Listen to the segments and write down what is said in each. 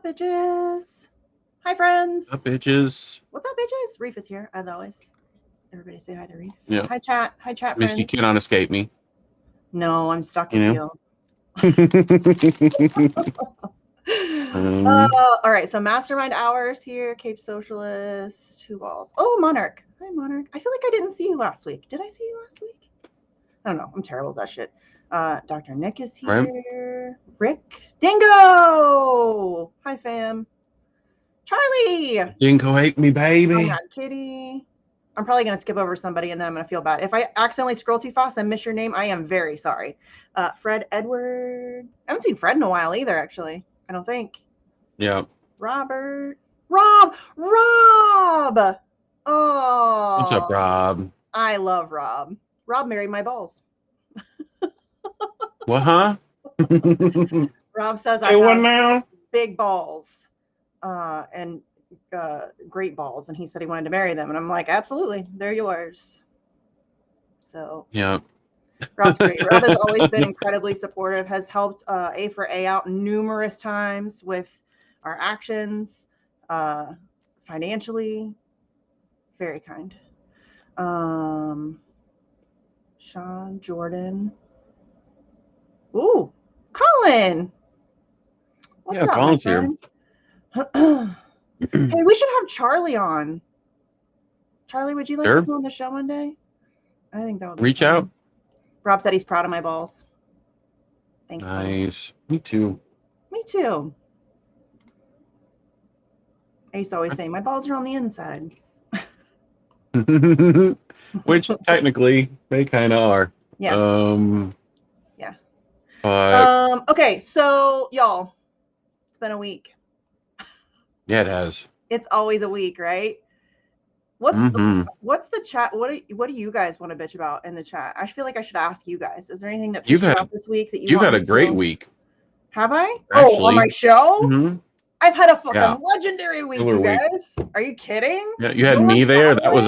bitches? Hi, friends. What's up, bitches? What's up, bitches? Reef is here, as always. Everybody say hi to Reef. Yeah. Hi, chat. Hi, chat, Misty friends. cannot escape me. No, I'm stuck with you. All right, so Mastermind Hours here. Cape Socialist. 2 balls. Oh, Monarch. Hi, Monarch. I feel like I didn't see you last week. Did I see you last week? I don't know. I'm terrible at that shit. Dr. Nick is here. Right. Rick. Dingo! Hi, fam. Charlie! Dingo ate me, baby. I'm not Kitty. I'm probably going to skip over somebody and then I'm going to feel bad. If I accidentally scroll too fast and miss your name, I am very sorry. Fred Edward. I haven't seen Fred in a while either, actually. I don't think. Yeah. Robert. Rob! Oh. What's up, Rob? I love Rob. Rob married my balls. What, huh? Rob says I have big balls and great balls, and he said he wanted to marry them, and I'm like, absolutely, they're yours. So yeah, Rob's great. Rob has always been incredibly supportive, has helped A for A out numerous times with our actions, financially, very kind. Sean, Jordan. Ooh, Colin. What's up, Colin's here. Hey, we should have Charlie on. Charlie, would you like to come on the show one day? I think that would be Reach fun. out. Rob said he's proud of my balls. Thanks. Nice. Me too. Me too. I used to always say my balls are on the inside. Which technically they kind of are. Yeah. Yeah. Okay, so y'all, it's been a week. Yeah, it has. It's always a week, right? What's the chat? What do you guys want to bitch about in the chat? I feel like I should ask you guys. Is there anything that pissed you off this week that you've had a great week? Have I? Actually, on my show? I've had a fucking legendary week, you guys. Are you kidding? Yeah, you had me there. That was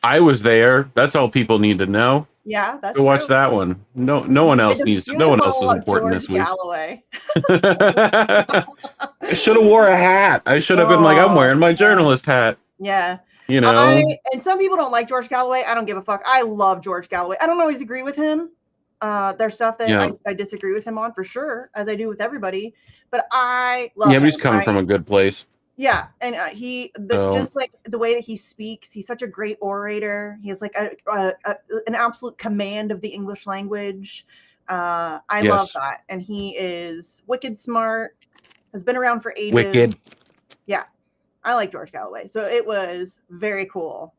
I was there. That's all people need to know. Yeah, that's true. Watch that one. No one else needs to. No one else was important this week. Galloway. I should have wore a hat. I should have been like, I'm wearing my journalist hat. Yeah. You know. And some people don't like George Galloway. I don't give a fuck. I love George Galloway. I don't always agree with him. There's stuff that I disagree with him on for sure, as I do with everybody. But I love him. But he's coming from a good place. Yeah, and just like the way that he speaks, he's such a great orator. He has like an absolute command of the English language. I love that, and he is wicked smart. Has been around for ages. Wicked. Yeah, I like George Galloway, so it was very cool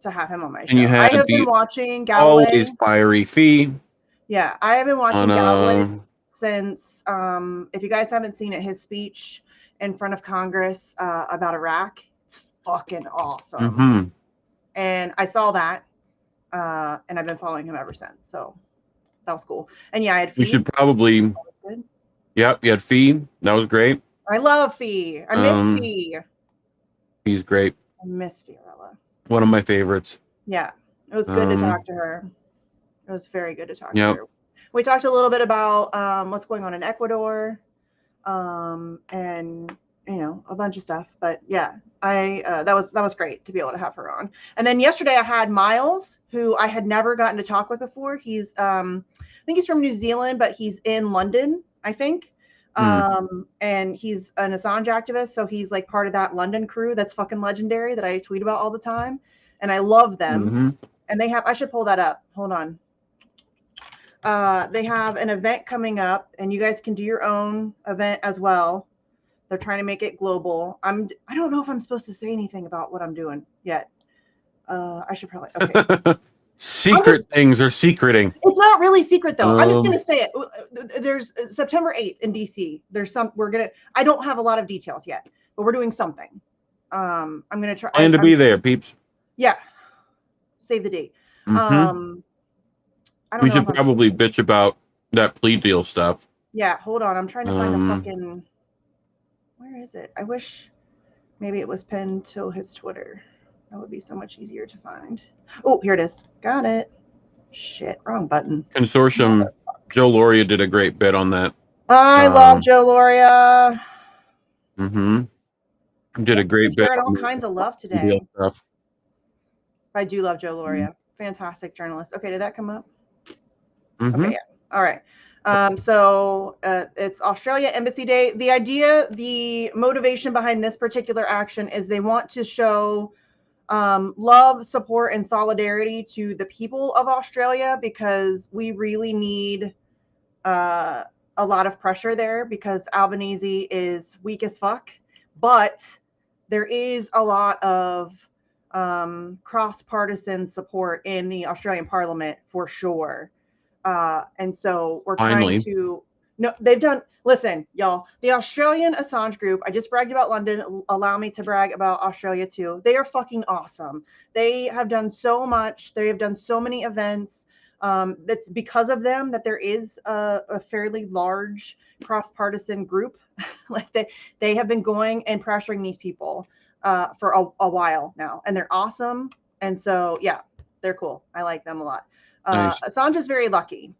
to have him on my show. And you had I have been watching Galloway. Always fiery Fee. Yeah, I have been watching Galloway since. If you guys haven't seen it, his speech in front of Congress about Iraq, it's fucking awesome. And I saw that, and I've been following him ever since. So that was cool. And yeah, I had Fee. You should probably. Yep, you had Fee. That was great. I love Fee. I miss Fee. He's great. I miss Fiorella. One of my favorites. Yeah, it was good to talk to her. It was very good to talk to her. We talked a little bit about what's going on in Ecuador, and a bunch of stuff. But yeah, that was great to be able to have her on. And then yesterday I had Miles, who I had never gotten to talk with before. He's I think he's from New Zealand, but he's in London, I think. And he's an Assange activist, so he's like part of that London crew that's fucking legendary that I tweet about all the time, and I love them. And they have, I should pull that up. Hold on. They have an event coming up, and you guys can do your own event as well. They're trying to make it global. I don't know if I'm supposed to say anything about what I'm doing yet. I should probably. Okay. Things are secreting. It's not really secret though. I'm just gonna say it. There's September 8th in DC. I don't have a lot of details yet, but we're doing something. I'm gonna try. Plan to be there, peeps. Yeah. Save the date. We should probably bitch about that plea deal stuff. Yeah, hold on. I'm trying to find the fucking. Where is it? I wish maybe it was pinned to his Twitter. That would be so much easier to find. Oh, here it is. Got it. Shit, wrong button. Consortium. Joe Loria did a great bit on that. I love Joe Loria. Mm-hmm. Did a great bit Sharing all on kinds of love the today. stuff. I do love Joe Loria. Fantastic journalist. Okay, did that come up? Mm-hmm. Okay, yeah. All right. So it's Australia Embassy Day. The motivation behind this particular action is they want to show love, support, and solidarity to the people of Australia, because we really need a lot of pressure there, because Albanese is weak as fuck. But there is a lot of cross-partisan support in the Australian Parliament for sure. And so we're trying to, no, they've done, listen, y'all, the Australian Assange group, I just bragged about London, allow me to brag about Australia too. They are fucking awesome. They have done so much. They have done so many events. That's because of them that there is a fairly large cross-partisan group. Like they have been going and pressuring these people for a while now, and they're awesome. And so, yeah, they're cool. I like them a lot. Nice. Assange is very lucky.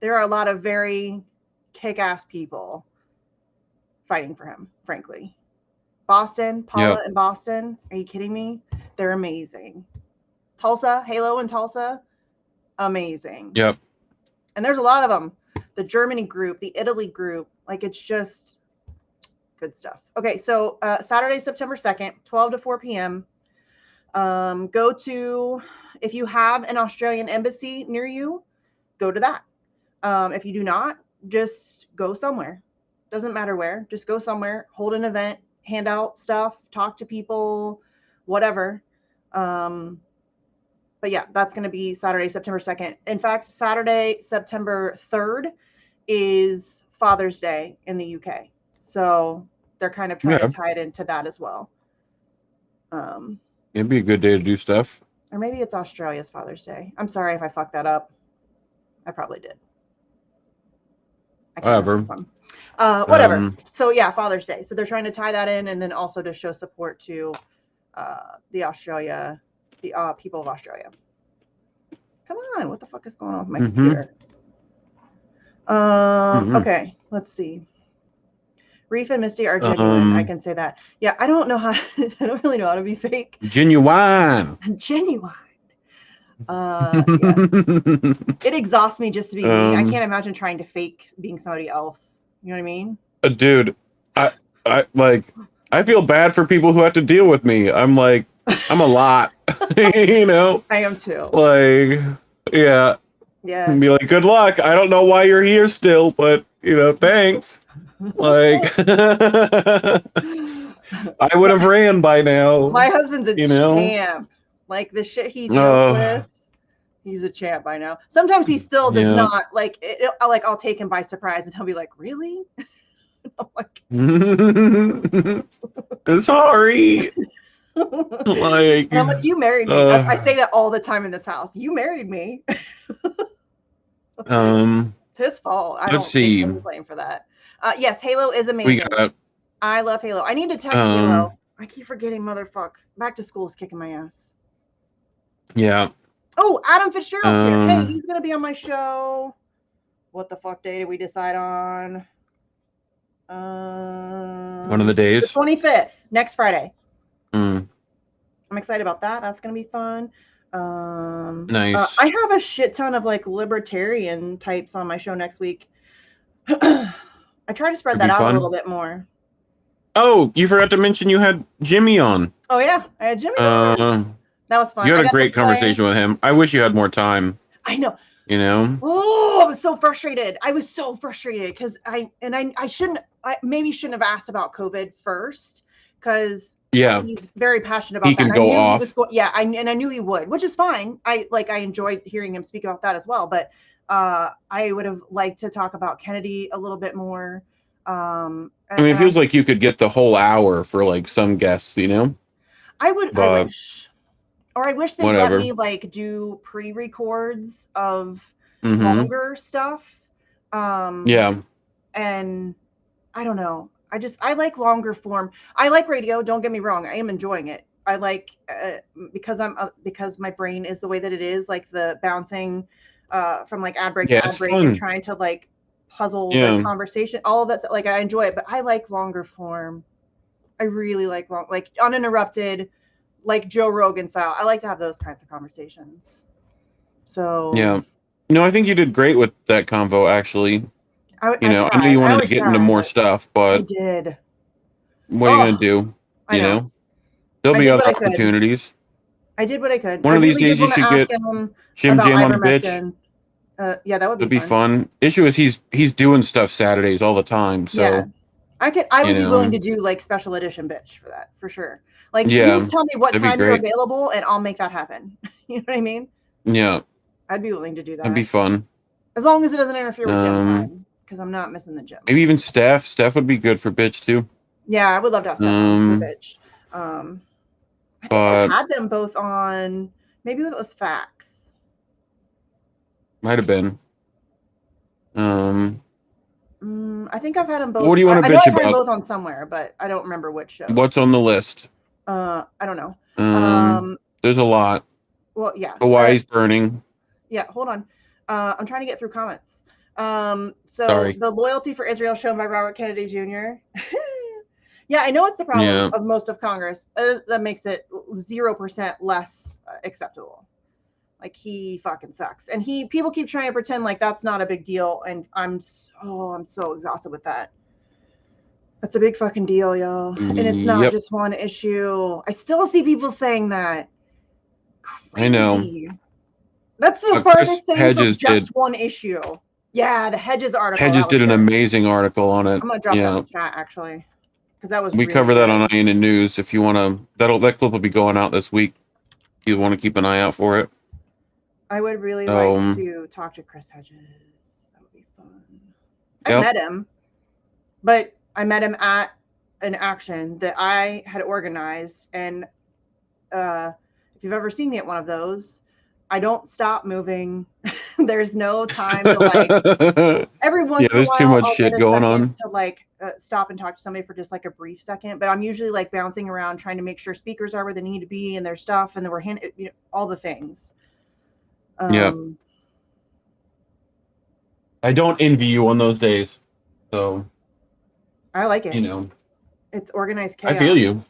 There are a lot of very kick-ass people fighting for him, frankly. Boston, Paula in Boston. Are you kidding me? They're amazing. Tulsa, Halo in Tulsa, amazing. Yep. And there's a lot of them. The Germany group, the Italy group, like it's just good stuff. Okay, so Saturday, September 2nd, 12 to 4 p.m. Go to, if you have an Australian embassy near you, go to that. If you do not, just go somewhere. Doesn't matter where, just go somewhere, hold an event, hand out stuff, talk to people, whatever. But yeah, that's going to be Saturday, September 2nd. In fact, Saturday, September 3rd is Father's Day in the UK. So they're kind of trying to tie it into that as well. It'd be a good day to do stuff. Or maybe it's Australia's Father's Day. I'm sorry if I fucked that up. I probably did. Whatever. Whatever. So yeah, Father's Day. So they're trying to tie that in, and then also to show support to the people of Australia. Come on, what the fuck is going on with my computer? Okay, let's see. Reef and Misty are genuine. I can say that. Yeah, I don't know how. I don't really know how to be fake. Genuine. Genuine. Yeah. It exhausts me just to be me. I can't imagine trying to fake being somebody else. You know what I mean? Dude, I feel bad for people who have to deal with me. I'm like, I'm a lot. You know? I am too. Like, yeah. Yeah. And be like, good luck. I don't know why you're here still, but you know, thanks. Like I would have ran by now. My husband's a champ. Like the shit he deals with, he's a champ by now. Sometimes he still does not like it, like I'll take him by surprise and he'll be like, really? I'm like, sorry. Like, and I'm like, you married me. I say that all the time in this house. You married me. It's his fault. I don't take any blame for that. Yes, Halo is amazing. I love Halo. I need to text Halo. I keep forgetting, motherfuck. Back to school is kicking my ass. Yeah. Oh, Adam Fitzgerald's here. Hey, he's gonna be on my show. What the fuck day did we decide on? One of the days. The 25th, next Friday. I'm excited about that. That's gonna be fun. Nice. I have a shit ton of like libertarian types on my show next week. I try to spread that out a little bit more. Oh, you forgot to mention you had Jimmy on. Oh yeah, I had Jimmy on. That was fun. You had a great conversation with him. I wish you had more time. I know. You know? Oh, I was so frustrated. I was so frustrated because I maybe shouldn't have asked about COVID first, because he's very passionate about that. He can go off. I knew he would, which is fine. I enjoyed hearing him speak about that as well. But I would have liked to talk about Kennedy a little bit more. I mean, it feels like you could get the whole hour for like some guests, you know? I wish. Or I wish they'd let me like do pre-records of longer stuff. Yeah. And I don't know. I like longer form. I like radio. Don't get me wrong. I am enjoying it. I like because my brain is the way that it is, like the bouncing from like ad break to ad break and trying to like puzzle, the conversation, all of that. Like I enjoy it, but I like longer form. I really like like uninterrupted, like Joe Rogan style. I like to have those kinds of conversations. So yeah, no, I think you did great with that convo. Actually, I I know you wanted to get into more stuff, but I did. what are you gonna do? I know. There'll be other opportunities. I did what I could. One of these days, you should get Jim Jam on the bitch. Yeah, that would be fun. Issue is he's doing stuff Saturdays all the time. So yeah. I would be willing to do like special edition bitch for that for sure. Like you just tell me what time you're available and I'll make that happen. You know what I mean? Yeah. I'd be willing to do that. That'd be fun. As long as it doesn't interfere with gym time, because I'm not missing the gym. Maybe even Steph. Steph would be good for bitch too. Yeah, I would love to have Steph on for bitch. I think I had them both on. Maybe it was Facts. Might have been. I think I've had them both. What do you want to bitch about? I've had both on somewhere, but I don't remember which show. What's on the list? I don't know. There's a lot. Well, yeah. Hawaii's burning. Yeah, hold on. I'm trying to get through comments. So the loyalty for Israel shown by Robert Kennedy Jr. Yeah, I know it's the problem of most of Congress. That makes it 0% less acceptable. Like he fucking sucks, and people keep trying to pretend like that's not a big deal, and I'm so exhausted with that. That's a big fucking deal, y'all, and it's not just one issue. I still see people saying that. Crazy. I know. That's the farthest thing from just one issue. Yeah, the Hedges article. Hedges did an amazing article on it. I'm gonna drop that in the chat actually, because that was. We cover that on INN News. If you want to, that clip will be going out this week. If you want to keep an eye out for it. I would really like to talk to Chris Hedges. That would be fun. I met him, but I met him at an action that I had organized. And if you've ever seen me at one of those, I don't stop moving. There's no time to like every once in a while. There's too much shit going on to like stop and talk to somebody for just like a brief second. But I'm usually like bouncing around trying to make sure speakers are where they need to be and their stuff and we're all the things. I don't envy you on those days. So I like it. It's organized chaos. I feel you.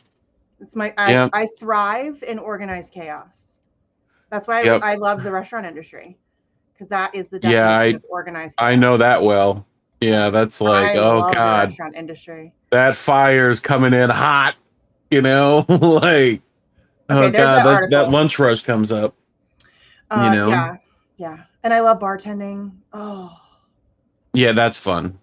It's I thrive in organized chaos. That's why I love the restaurant industry, because that is the definition of organized chaos. I know that well. Yeah, that's like, oh god, the restaurant industry. That fire's coming in hot. Like, oh god, that lunch rush comes up. Yeah, and I love bartending. Oh, yeah, that's fun.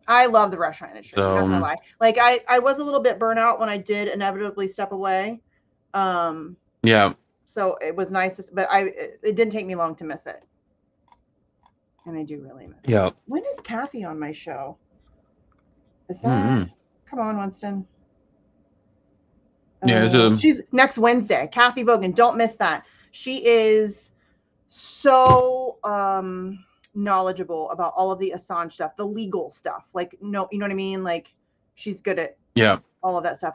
I love the restaurant industry. I'm not gonna lie. Like I was a little bit burnt when I did inevitably step away. So it was nice, but it didn't take me long to miss it, and I do really miss it. When is Kathy on my show? Is that? Come on, Winston. She's next Wednesday. Kathy Vogan, don't miss that. She is so knowledgeable about all of the Assange stuff, the legal stuff. Like, you know what I mean? Like, she's good at all of that stuff.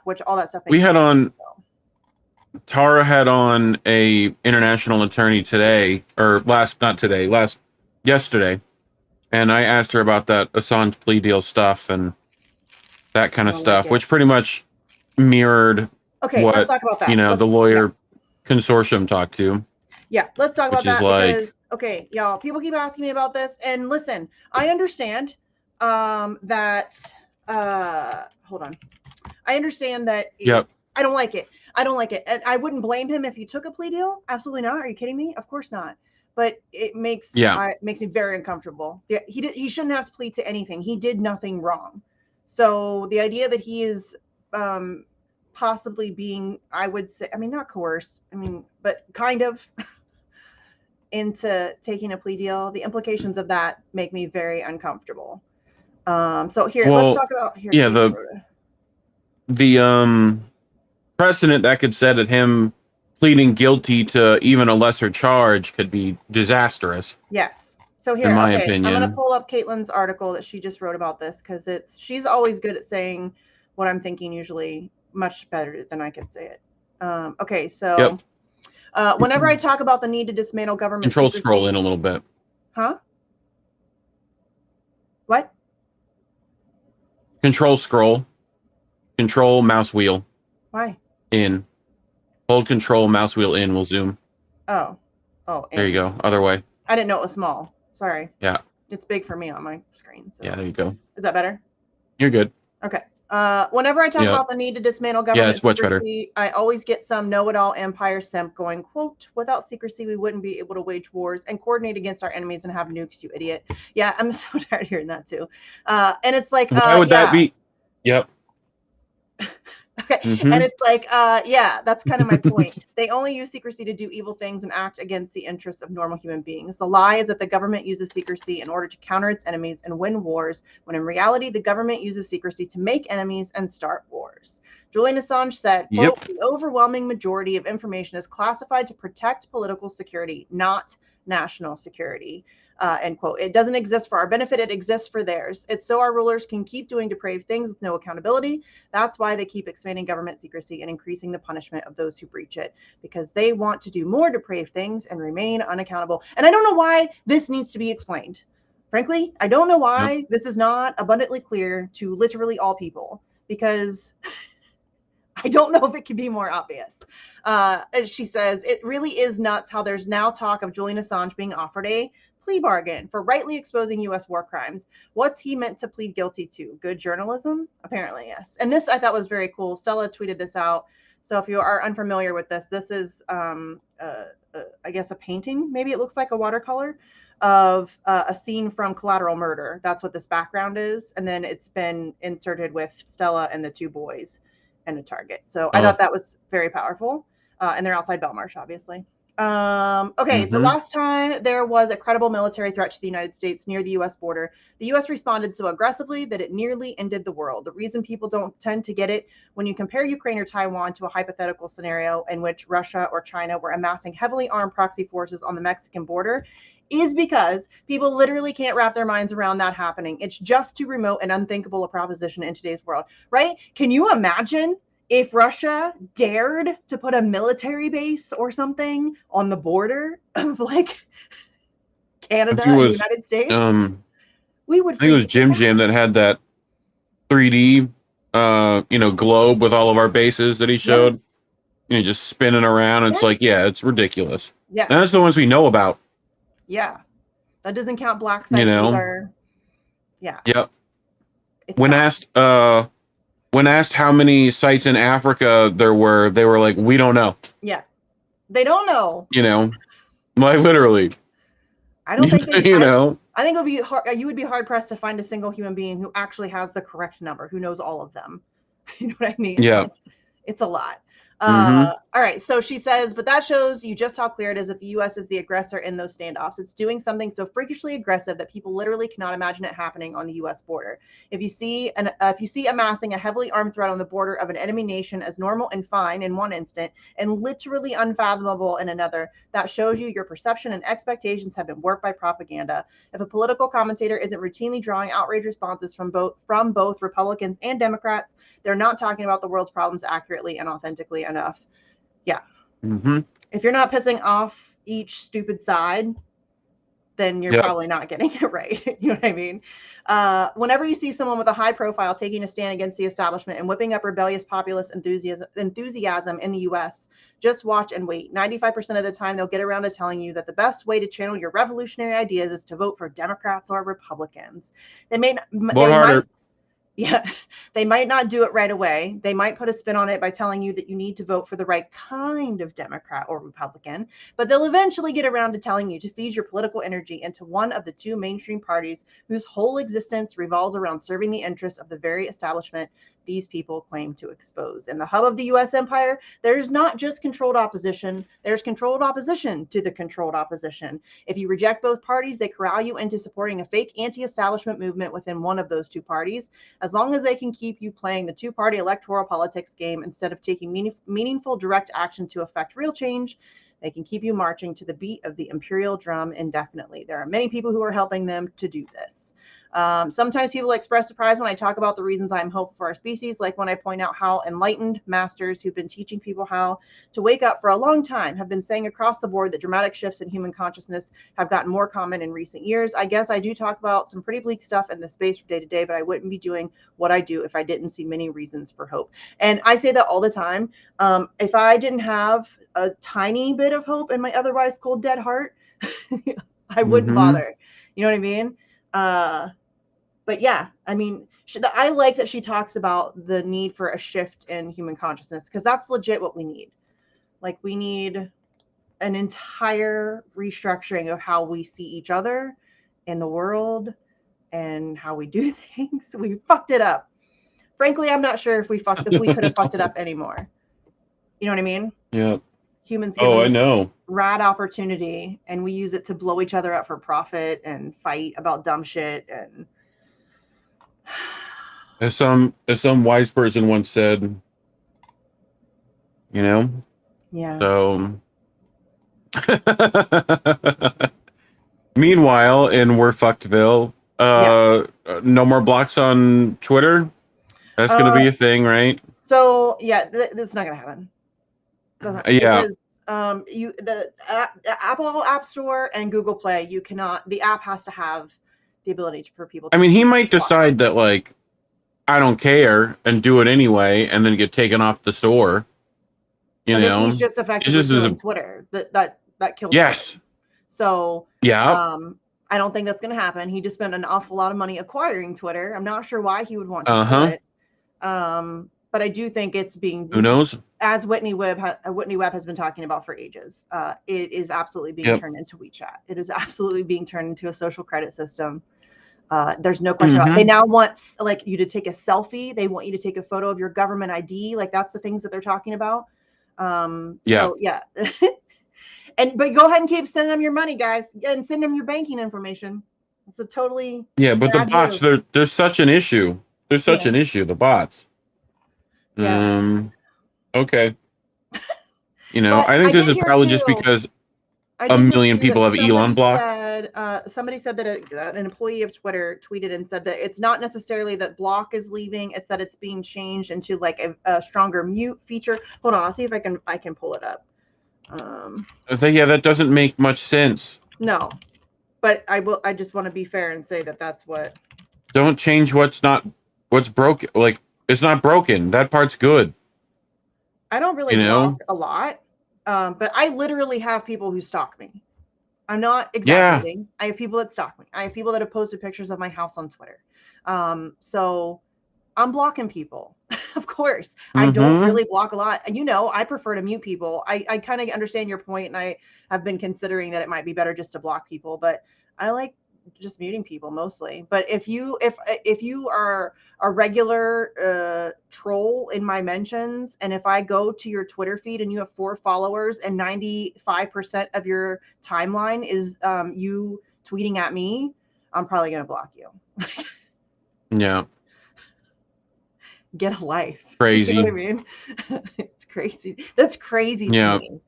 We had on. Tara had on a international attorney today, or yesterday, and I asked her about that Assange plea deal stuff and that kind of stuff, which pretty much mirrored what let's talk about that. The lawyer consortium talked to. Yeah, let's talk about that because y'all, people keep asking me about this, and listen, I understand that. Hold on, I understand that. I don't like it. And I wouldn't blame him if he took a plea deal. Absolutely not. Are you kidding me? Of course not. But it makes me very uncomfortable. Yeah, he shouldn't have to plead to anything. He did nothing wrong. So the idea that he is possibly being, I would say, not coerced, but kind of into taking a plea deal, the implications of that make me very uncomfortable. So here, let's talk about the precedent that could set at him pleading guilty to even a lesser charge could be disastrous. Yes. So here, in my opinion, I'm going to pull up Caitlin's article that she just wrote about this, because she's always good at saying what I'm thinking, usually much better than I could say it. Whenever I talk about the need to dismantle government scroll in a little bit. Huh? What? Control scroll. Control mouse wheel. Why? In. Hold control mouse wheel in will zoom. Oh. There you go. Other way. I didn't know it was small. Sorry. Yeah. It's big for me on my screen. So. Yeah, there you go. Is that better? You're good. Okay. Whenever I talk about the need to dismantle government it's much better. secrecy, I always get some know-it-all empire simp going, quote, without secrecy, we wouldn't be able to wage wars and coordinate against our enemies and have nukes, you idiot. Yeah, I'm so tired of hearing that too. And it's like, why would that be? Yep. Okay. Mm-hmm. And it's like, yeah, that's kind of my point. They only use secrecy to do evil things and act against the interests of normal human beings. The lie is that the government uses secrecy in order to counter its enemies and win wars, when in reality, the government uses secrecy to make enemies and start wars. Julian Assange said, quote, the overwhelming majority of information is classified to protect political security, not national security. End quote. It doesn't exist for our benefit. It exists for theirs. It's so our rulers can keep doing depraved things with no accountability. That's why they keep expanding government secrecy and increasing the punishment of those who breach it, because they want to do more depraved things and remain unaccountable. And I don't know why this needs to be explained. Frankly, I don't know why this is not abundantly clear to literally all people, because I don't know if it can be more obvious. She says, it really is nuts how there's now talk of Julian Assange being offered a plea bargain for rightly exposing U.S. war crimes. What's he meant to plead guilty to? Good journalism? Apparently, yes. And this I thought was very cool. Stella tweeted this out. So if you are unfamiliar with this, this is, I guess, a painting. Maybe it looks like a watercolor of a scene from Collateral Murder. That's what this background is. And then it's been inserted with Stella and the two boys and a target. So I thought that was very powerful. And they're outside Belmarsh, obviously. Okay, the last time there was a credible military threat to the United States near the U.S. border, the U.S. responded so aggressively that it nearly ended the world. The reason people don't tend to get it when you compare Ukraine or Taiwan to a hypothetical scenario in which Russia or China were amassing heavily armed proxy forces on the Mexican border is because people literally can't wrap their minds around that happening. It's just too remote and unthinkable a proposition in today's world, right? Can you imagine if Russia dared to put a military base or something on the border of like Canada and the United States? We would. I think it was Jim that had that 3D, globe with all of our bases that he showed. Just spinning around. It's like, it's ridiculous. Yeah, and that's the ones we know about. Yeah, that doesn't count black sites either. Yeah. Yep. When asked how many sites in Africa there were, they were like, we don't know. Yeah. They don't know. Like literally. I don't think they, I think it would be hard, you would be hard pressed to find a single human being who actually has the correct number, who knows all of them. You know what I mean? Yeah. It's a lot. All right. So she says, but that shows you just how clear it is that the U.S. is the aggressor in those standoffs. It's doing something so freakishly aggressive that people literally cannot imagine it happening on the U.S. border. If you see amassing a heavily armed threat on the border of an enemy nation as normal and fine in one instant and literally unfathomable in another, that shows you your perception and expectations have been warped by propaganda. If a political commentator isn't routinely drawing outrage responses from both Republicans and Democrats, they're not talking about the world's problems accurately and authentically enough. Yeah. If you're not pissing off each stupid side, then you're probably not getting it right. You know what I mean? Whenever you see someone with a high profile taking a stand against the establishment and whipping up rebellious populist enthusiasm in the U.S., just watch and wait. 95% of the time, they'll get around to telling you that the best way to channel your revolutionary ideas is to vote for Democrats or Republicans. They might not do it right away. They might put a spin on it by telling you that you need to vote for the right kind of Democrat or Republican, but they'll eventually get around to telling you to feed your political energy into one of the two mainstream parties whose whole existence revolves around serving the interests of the very establishment these people claim to expose. In the hub of the U.S. empire, there's not just controlled opposition, there's controlled opposition to the controlled opposition. If you reject both parties, they corral you into supporting a fake anti-establishment movement within one of those two parties. As long as they can keep you playing the two-party electoral politics game instead of taking meaningful direct action to affect real change, they can keep you marching to the beat of the imperial drum indefinitely. There are many people who are helping them to do this. Sometimes people express surprise when I talk about the reasons I'm hopeful for our species, like when I point out how enlightened masters who've been teaching people how to wake up for a long time have been saying across the board that dramatic shifts in human consciousness have gotten more common in recent years. I guess I do talk about some pretty bleak stuff in the space from day to day, but I wouldn't be doing what I do if I didn't see many reasons for hope. And I say that all the time. If I didn't have a tiny bit of hope in my otherwise cold, dead heart, I wouldn't bother. You know what I mean? But yeah, I mean, I like that she talks about the need for a shift in human consciousness, because that's legit what we need. Like, we need an entire restructuring of how we see each other in the world and how we do things. We fucked it up. Frankly, I'm not sure if we could have fucked it up anymore. You know what I mean? Yeah. Humans give I know. Rad opportunity, and we use it to blow each other up for profit and fight about dumb shit. And as some wise person once said, you know. Yeah. So meanwhile, in We're Fuckedville, no more blocks on Twitter. That's going to be a thing, right? So yeah, that's not going to happen. Yeah. Because, the Apple App Store and Google Play, you cannot. The app has to have the ability for people. I mean, he might decide that, like, I don't care and do it anyway, and then get taken off the store. You know, he's just effectively killing Twitter. That kills. Yes. Twitter. So yeah. I don't think that's going to happen. He just spent an awful lot of money acquiring Twitter. I'm not sure why he would want to do it. But I do think it's being. Who knows? As Whitney Webb has been talking about for ages, it is absolutely being turned into WeChat. It is absolutely being turned into a social credit system. There's no question about it. They now want like you to take a selfie. They want you to take a photo of your government ID. Like, that's the things that they're talking about. So yeah. But go ahead and keep sending them your money, guys, and send them your banking information. It's a totally but the bots, there's such an issue. There's such an issue. The bots. Yeah. Okay. You know, I think this is probably just because a million people have Elon blocked. Somebody said that an employee of Twitter tweeted and said that it's not necessarily that block is leaving; it's that it's being changed into like a stronger mute feature. Hold on, I'll see if I can pull it up. That doesn't make much sense. No, but I just want to be fair and say that that's what. Don't change what's broken. Like, it's not broken. That part's good. I don't really block a lot, but I literally have people who stalk me. I'm not exaggerating. I have people that stalk me. I have people that have posted pictures of my house on Twitter. So I'm blocking people. Of course. I don't really block a lot. You know, I prefer to mute people. I kind of understand your point, and I have been considering that it might be better just to block people, but I like just muting people mostly. But if you are a regular troll in my mentions, and if I go to your Twitter feed and you have 4 followers and 95% of your timeline is you tweeting at me, I'm probably going to block you. Yeah. Get a life. Crazy. You know what I mean? It's crazy. That's crazy to me.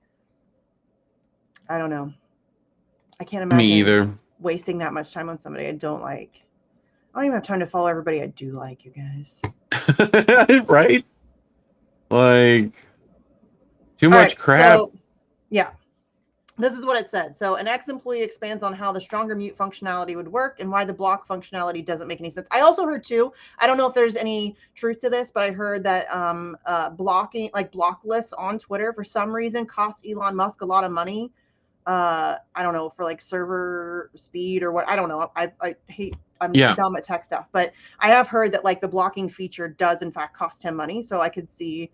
I don't know. I can't imagine me either. Wasting that much time on somebody I don't like. I don't even have time to follow everybody I do like, you guys. Right? Like, too much crap. So, yeah. This is what it said. So an ex-employee expands on how the stronger mute functionality would work and why the block functionality doesn't make any sense. I also heard too, I don't know if there's any truth to this, but I heard that blocking, like block lists on Twitter for some reason costs Elon Musk a lot of money. I don't know, for like server speed or what. I don't know. I'm dumb at tech stuff, but I have heard that like the blocking feature does in fact cost him money. So I could see.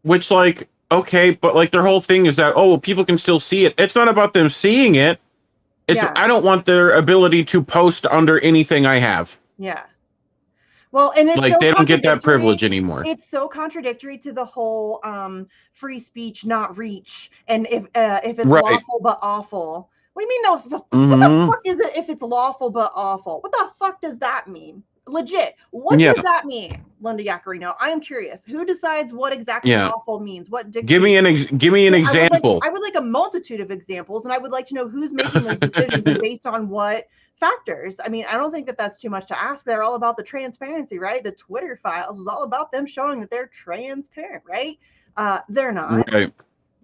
Which, like, okay, but like their whole thing is that, people can still see it. It's not about them seeing it. It's I don't want their ability to post under anything I have. Yeah. Well, and it's like they don't get that privilege anymore. It's so contradictory to the whole free speech, not reach, and if it's lawful but awful. What do you mean though? What the fuck is it if it's lawful but awful? What the fuck does that mean? Legit. What does that mean, Linda Yaccarino? I am curious. Who decides what exactly lawful means? What dictates? Give me an example. I would like a multitude of examples, and I would like to know who's making those decisions based on what factors. I mean, I don't think that that's too much to ask. They're all about the transparency, right? The Twitter files was all about them showing that they're transparent, right? They're not. Right.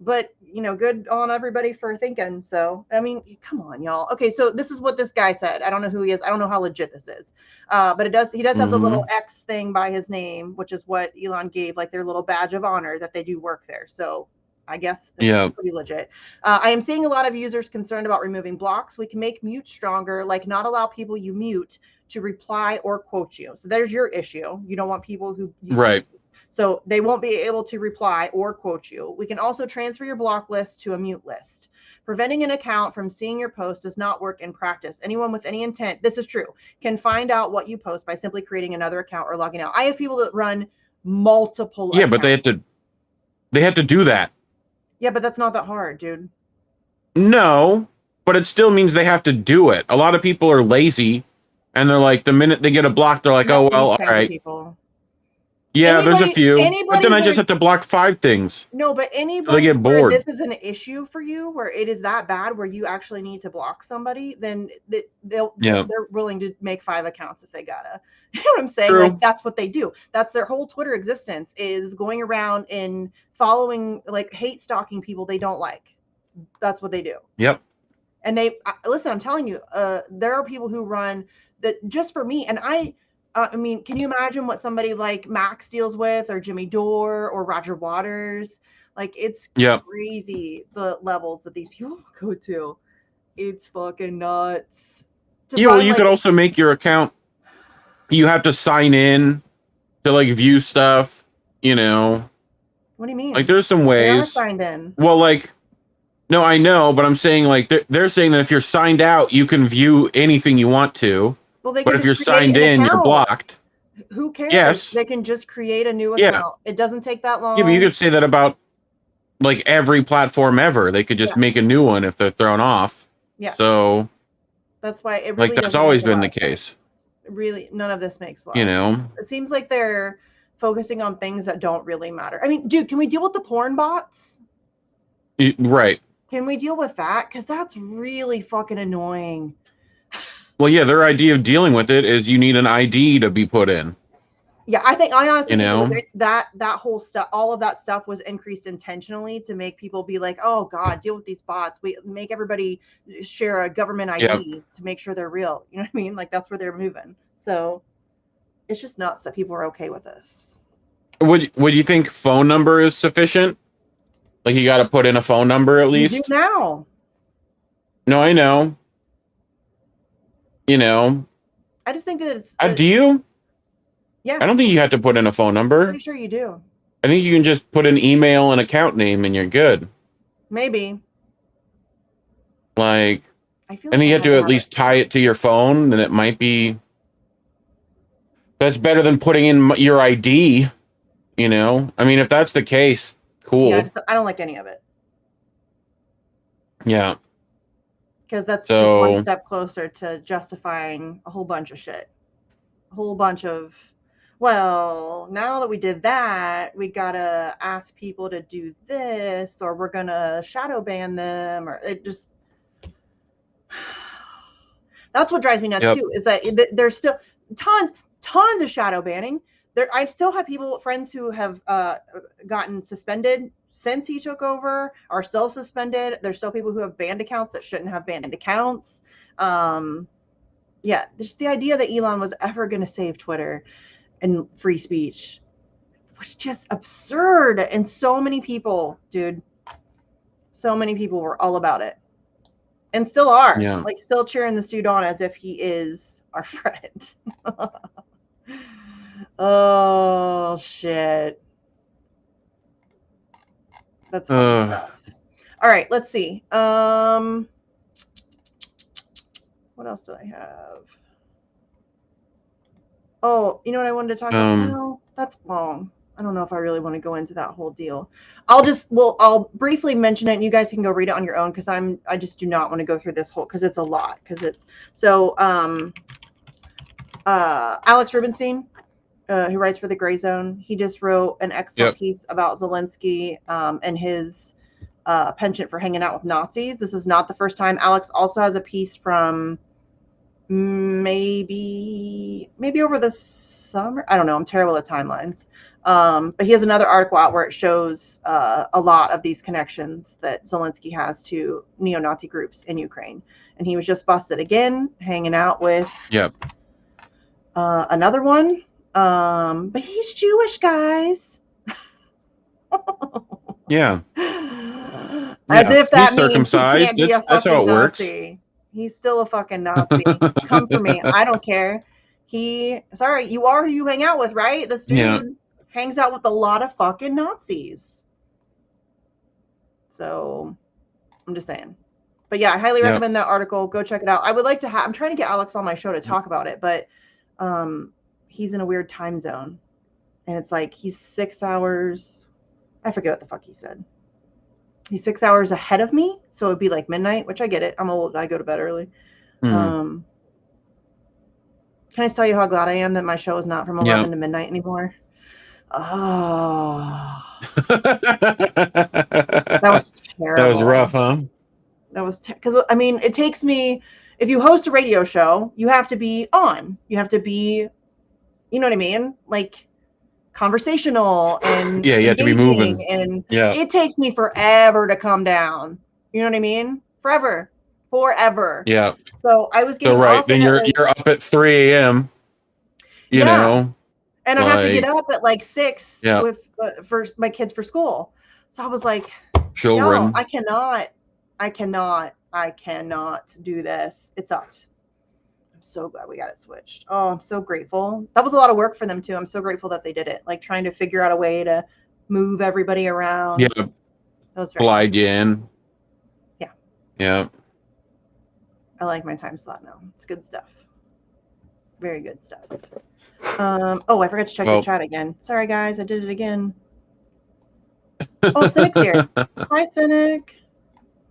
But, you know, good on everybody for thinking. So, I mean, come on, y'all. Okay, so this is what this guy said. I don't know who he is. I don't know how legit this is. But he does have the little X thing by his name, which is what Elon gave, like their little badge of honor that they do work there. So I guess it's pretty legit. I am seeing a lot of users concerned about removing blocks. We can make mute stronger, like not allow people you mute to reply or quote you. So there's your issue. You don't want people who right. So they won't be able to reply or quote you. We can also transfer your block list to a mute list. Preventing an account from seeing your post does not work in practice. Anyone with any intent, this is true, can find out what you post by simply creating another account or logging out. I have people that run multiple accounts. But they have to do that. Yeah, but that's not that hard, dude. No, but it still means they have to do it. A lot of people are lazy, and they're like, the minute they get a block, they're like, oh, well, all right. People. Yeah, there's a few. But then I just have to block 5 things. No, but anybody so they get bored. This is an issue for you where it is that bad where you actually need to block somebody, then they're willing to make 5 accounts if they gotta. You know what I'm saying? True. Like that's what they do. That's their whole Twitter existence, is going around and following, like, hate stalking people they don't like. That's what they do. Yep. And they listen, I'm telling you, there are people who run that just for me. And I mean, can you imagine what somebody like Max deals with, or Jimmy Dore, or Roger Waters? Like, it's crazy the levels that these people go to. It's fucking nuts. Well, you could also make your account. You have to sign in to like view stuff. You know. What do you mean? Like, there's some ways. They are signed in. Well, like, no, I know, but I'm saying, like, they're saying that if you're signed out, you can view anything you want to. Well, they but if you're signed in, you're blocked. Who cares? Yes. They can just create a new account. It doesn't take that long. Yeah, but you could say that about like every platform ever. They could just make a new one if they're thrown off. Yeah. So that's why it really, like, that's always been the case. Really, none of this makes sense. You know, it seems like they're focusing on things that don't really matter. I mean, dude, can we deal with the porn bots? Right. Can we deal with that? Because that's really fucking annoying. Well, yeah, their idea of dealing with it is you need an ID to be put in. Yeah, I honestly think that whole stuff, all of that stuff was increased intentionally to make people be like, oh God, deal with these bots. We make everybody share a government ID to make sure they're real. You know what I mean? Like, that's where they're moving. So it's just nuts that people are okay with this. Would you think phone number is sufficient? Like, you got to put in a phone number at least? You do now. No, I know. You know, I just think that it's. Do you? Yeah. I don't think you have to put in a phone number. I'm pretty sure you do. I think you can just put an email and account name and you're good. Maybe. Like, I think you have to at least tie it to your phone, and it might be. That's better than putting in your ID. You know, I mean, if that's the case, cool. Yeah, I don't like any of it. Yeah. Because that's just one step closer to justifying a whole bunch of shit. A whole bunch of, well, now that we did that, we gotta ask people to do this, or we're gonna shadow ban them, or it just. That's what drives me nuts too, is that there's still tons of shadow banning. I still have friends who have gotten suspended since he took over, are still suspended. There's still people who have banned accounts that shouldn't have banned accounts. Yeah, just the idea that Elon was ever going to save Twitter and free speech was just absurd. And so many people, dude, so many people were all about it. And still are. Yeah. Like, still cheering this dude on as if he is our friend. Oh, shit. That's stuff. All right, let's see. What else did I have? Oh, you know what I wanted to talk about? No, that's long. I don't know if I really want to go into that whole deal. I'll briefly mention it, and you guys can go read it on your own, because I just do not want to go through this whole, because it's a lot. Alex Rubinstein, who writes for the Gray Zone, he just wrote an excellent piece about Zelensky and his penchant for hanging out with Nazis. This is not the first time. Alex also has a piece from maybe over the summer. I don't know. I'm terrible at timelines. But he has another article out where it shows a lot of these connections that Zelensky has to neo-Nazi groups in Ukraine. And he was just busted again, hanging out with another one. But he's Jewish, guys. Yeah. As if that he's means he circumcised. can't be a That's how fucking it works. Nazi. He's still a fucking Nazi. Come for me. I don't care. Sorry, you are who you hang out with, right? This dude hangs out with a lot of fucking Nazis. So, I'm just saying. But yeah, I highly recommend that article. Go check it out. I would like to I'm trying to get Alex on my show to talk about it, but he's in a weird time zone. And it's like he's 6 hours. I forget what the fuck he said. He's 6 hours ahead of me, so it'd be like midnight, which I get it. I'm old. I go to bed early. Can I tell you how glad I am that my show is not from 11 to midnight anymore? Oh. That was terrible. That was rough, huh? That was because I mean, it takes me. If you host a radio show, you have to be on. You have to be, you know what I mean, like conversational and you have to be moving. And it takes me forever to come down. You know what I mean? Forever. Yeah. So I was getting off then you're up at 3 a.m. You know. And I have to get up at like 6 with for my kids for school. So I was like, children. No, I cannot do this. It sucked. I'm so glad we got it switched. Oh, I'm so grateful. That was a lot of work for them too. I'm so grateful that they did it. Like trying to figure out a way to move everybody around. Yeah. That was slide you in. Yeah. Yeah. I like my time slot now. It's good stuff. Very good stuff. Oh, I forgot to check the chat again. Sorry guys, I did it again. Oh, Cynic's here. Hi, Cynic.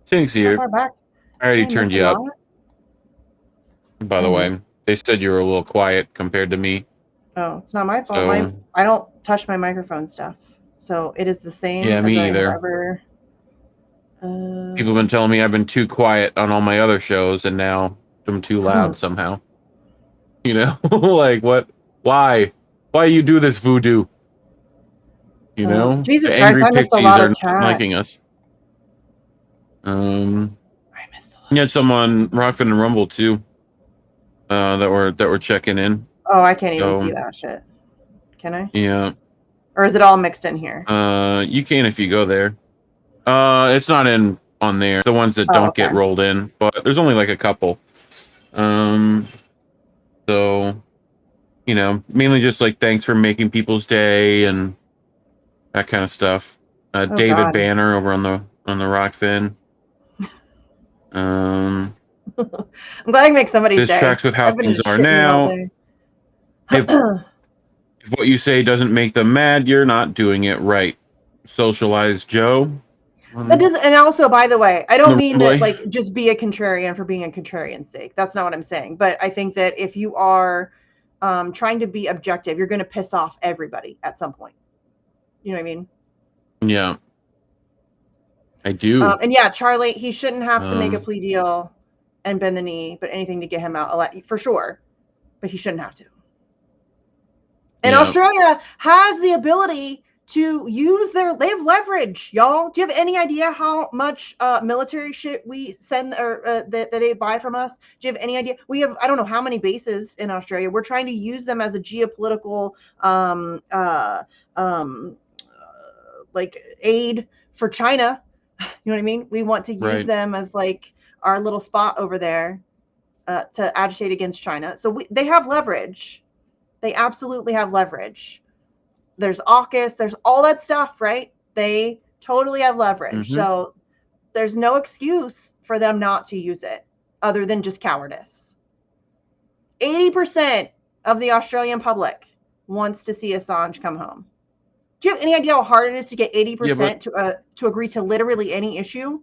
Cynic's here. How far back? I already turned you up. By the way, they said you were a little quiet compared to me. Oh, it's not my fault. I don't touch my microphone stuff, so it is the same. Yeah, me either. People have been telling me I've been too quiet on all my other shows, and now I'm too loud somehow. You know, like what? Why you do this voodoo? You know, Jesus the Christ, angry I missed a pixies lot are of chat. not liking us. I missed a lot. You had some on Rockfin and Rumble too. That were checking in. Oh, I can't even see that shit. Can I? Yeah. Or is it all mixed in here? You can if you go there. It's not in on there. The ones that don't get rolled in, but there's only like a couple. So, you know, mainly just like thanks for making people's day and that kind of stuff. David Banner over on the Rockfin. I'm glad I can make somebody's day. This tracks with how things are now. If what you say doesn't make them mad, you're not doing it right. Socialized Joe. That does, and also, by the way, I don't mean that like just be a contrarian for being a contrarian's sake. That's not what I'm saying. But I think that if you are trying to be objective, you're going to piss off everybody at some point. You know what I mean? Yeah, I do. And yeah, Charlie, he shouldn't have to make a plea deal and bend the knee, but anything to get him out for sure. But he shouldn't have to. And Australia has the ability to use they have leverage, y'all. Do you have any idea how much military shit we send or that they buy from us? Do you have any idea? We have, I don't know how many bases in Australia. We're trying to use them as a geopolitical like aid for China. You know what I mean? We want to use them as like our little spot over there to agitate against China. So they have leverage. They absolutely have leverage. There's AUKUS, there's all that stuff, right? They totally have leverage. So there's no excuse for them not to use it other than just cowardice. 80% of the Australian public wants to see Assange come home. Do you have any idea how hard it is to get 80% to agree to literally any issue?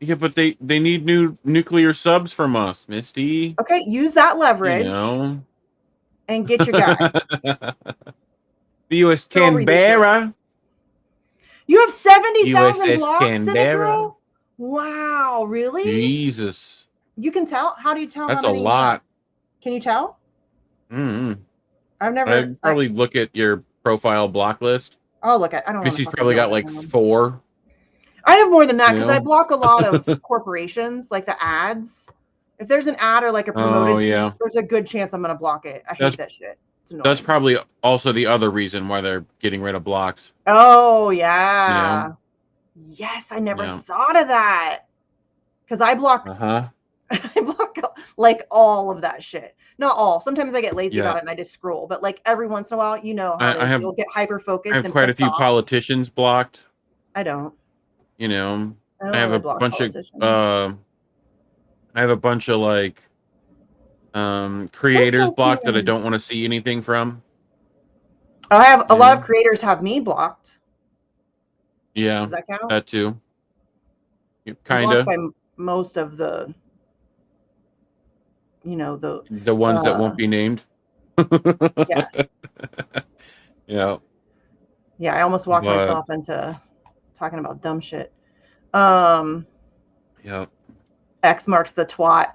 Yeah, but they need new nuclear subs from us, Misty. Okay, use that leverage. You know. And get your guy. The U.S. Canberra. You have 70,000 blocks in it, girl? Wow, really? Jesus. You can tell. How do you tell That's how a many? lot. Can you tell? Mm-hmm. I've never. I'd probably look at your profile block list. Oh, look at. I don't want to Misty's fucking probably go got there like now. 4. I have more than that You because I know? block a lot of corporations, like the ads. If there's an ad or like a promoted Oh yeah, thing, there's a good chance I'm gonna block it. I hate that shit. It's that's annoying. probably also the other reason why they're getting rid of blocks. Oh You yeah. know? Yes, I never Yeah. thought of that. Because I block Uh-huh. I block like all of that shit. Not all. Sometimes I get lazy Yeah. about it and I just scroll. But like every once in a while, you know how it I is. have You'll get hyper I focused have and quite a pissed few off. politicians blocked. I don't. You know, I I don't have really a block bunch of politicians. I have a bunch of like They're creators so blocked that I cute. don't want to see anything from. I have a You lot of know? creators have me blocked. Yeah, Does that count? that too. I'm blocked Kinda. by most of the, the The ones that uh won't be named. yeah. Yeah. Yeah, I almost walked But myself into talking about dumb shit. Um yeah. X marks the twat.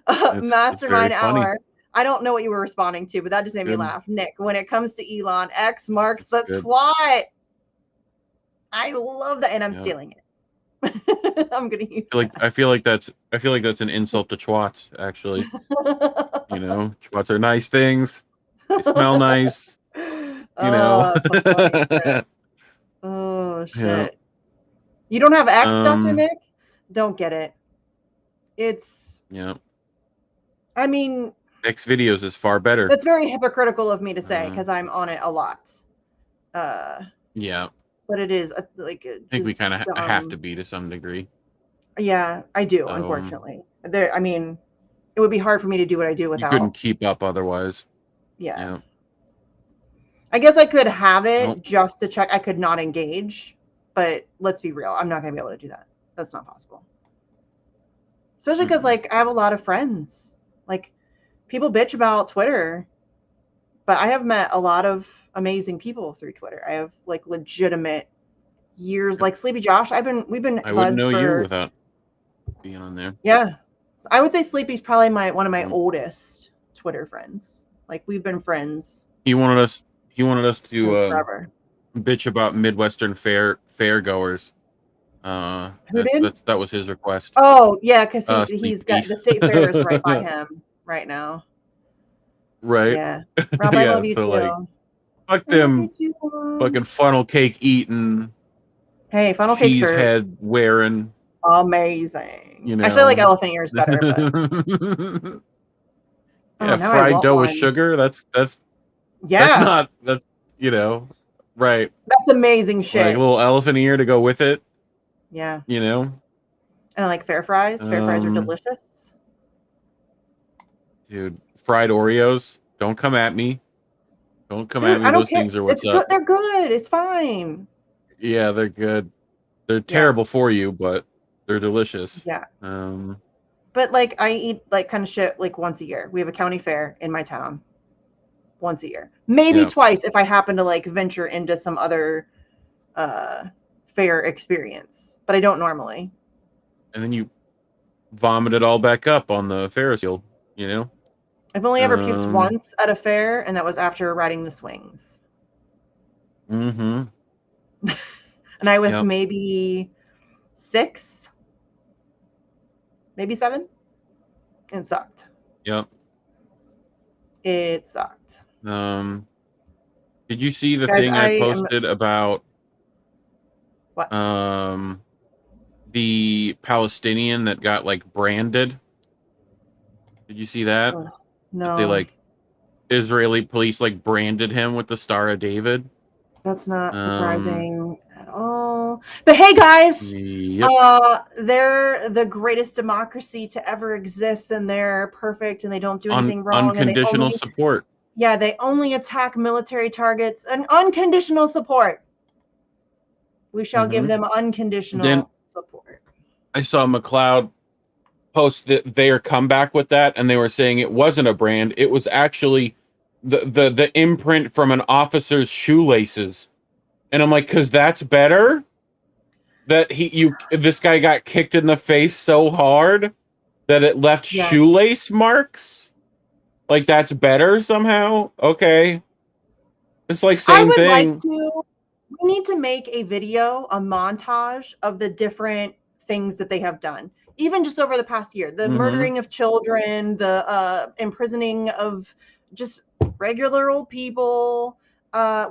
It's very Mastermind funny. hour. I don't know what you were responding to, but that just made me Good. laugh. Nick, when it comes to Elon, X marks It's the good. twat. I love that, and I'm Yeah. stealing it. I'm gonna use I feel like that's an insult to twats, actually. that. You know, twats are nice things. They smell nice, you know. Oh, that's some funny shit. Oh Yeah. shit. You don't have X, Dr. Um, Nick? Don't get it. It's yeah. I mean, X videos is far better. that's very hypocritical of me to say Um, because I'm on it a lot. Uh, yeah. but it is like I think we just kind of have to be to some degree. yeah, I do, So unfortunately. I mean, it would be hard for me to do what I do you couldn't without. keep up otherwise. Yeah. Yeah. I guess I could have Well, it just to check. I could not engage, but let's be real. I'm not going to be able to do that. That's not possible. Especially because, like, I have a lot of friends. Like, people bitch about Twitter, but I have met a lot of amazing people through Twitter. I have, like, legitimate years. Like, Sleepy Josh, we've been I wouldn't buds know you for, without being on there. yeah. I would say Sleepy's probably one of my Um, oldest Twitter friends. Like, we've been friends he wanted us. He wanted us since to forever. bitch about Midwestern fair goers. Who did? That was his request. Oh, yeah, because he's got Sleepy. the state fair is right by him right now. Right. Yeah. Rob, I Yeah. love you So like, too. fuck I love you them too. fucking funnel cake eating, Hey, funnel cakes cheese are head wearing. amazing. You Actually, I like know. elephant ears better, but oh, Yeah, now I fried want dough with one. sugar. That's Yeah, not right. that's amazing Like a shit. little elephant ear to go with it. Yeah, You know. and I like fair fries. Fair fries are delicious. Dude, fried Oreos. Don't come at me. Don't come at Dude, me. I don't Those care. things are It's what's good. up. They're good. It's fine. Yeah, they're good. They're Yeah, terrible for you, but they're delicious. yeah. Um, But like, I eat like kind of shit like once a year. We have a county fair in my town once a year, maybe yeah. twice if I happen to like venture into some other fair experience, but I don't normally. And then you vomit it all back up on the Ferris wheel, you know? I've only ever puked Um, once at a fair, and that was after riding the swings. mm-hmm. And I was Yep. maybe 6, maybe 7. It sucked. Yep. It sucked. Did you see the Guys, thing I posted about what? The Palestinian that got like branded? Did you see that? No. They like Israeli police like branded him with the Star of David. That's not surprising at all. But hey, guys, yep. They're the greatest democracy to ever exist, and they're perfect, and they don't do anything wrong. Unconditional support. Yeah, they only attack military targets and unconditional support. We shall give them unconditional support. I saw McLeod post their comeback with that, and they were saying it wasn't a brand; it was actually the imprint from an officer's shoelaces. And I'm like, because that's better. that this guy got kicked in the face so hard that it left shoelace marks? Like that's better somehow? Okay. It's like same thing. We need to make a video, a montage of the different things that they have done. Even just over the past year, the murdering of children, the imprisoning of just regular old people.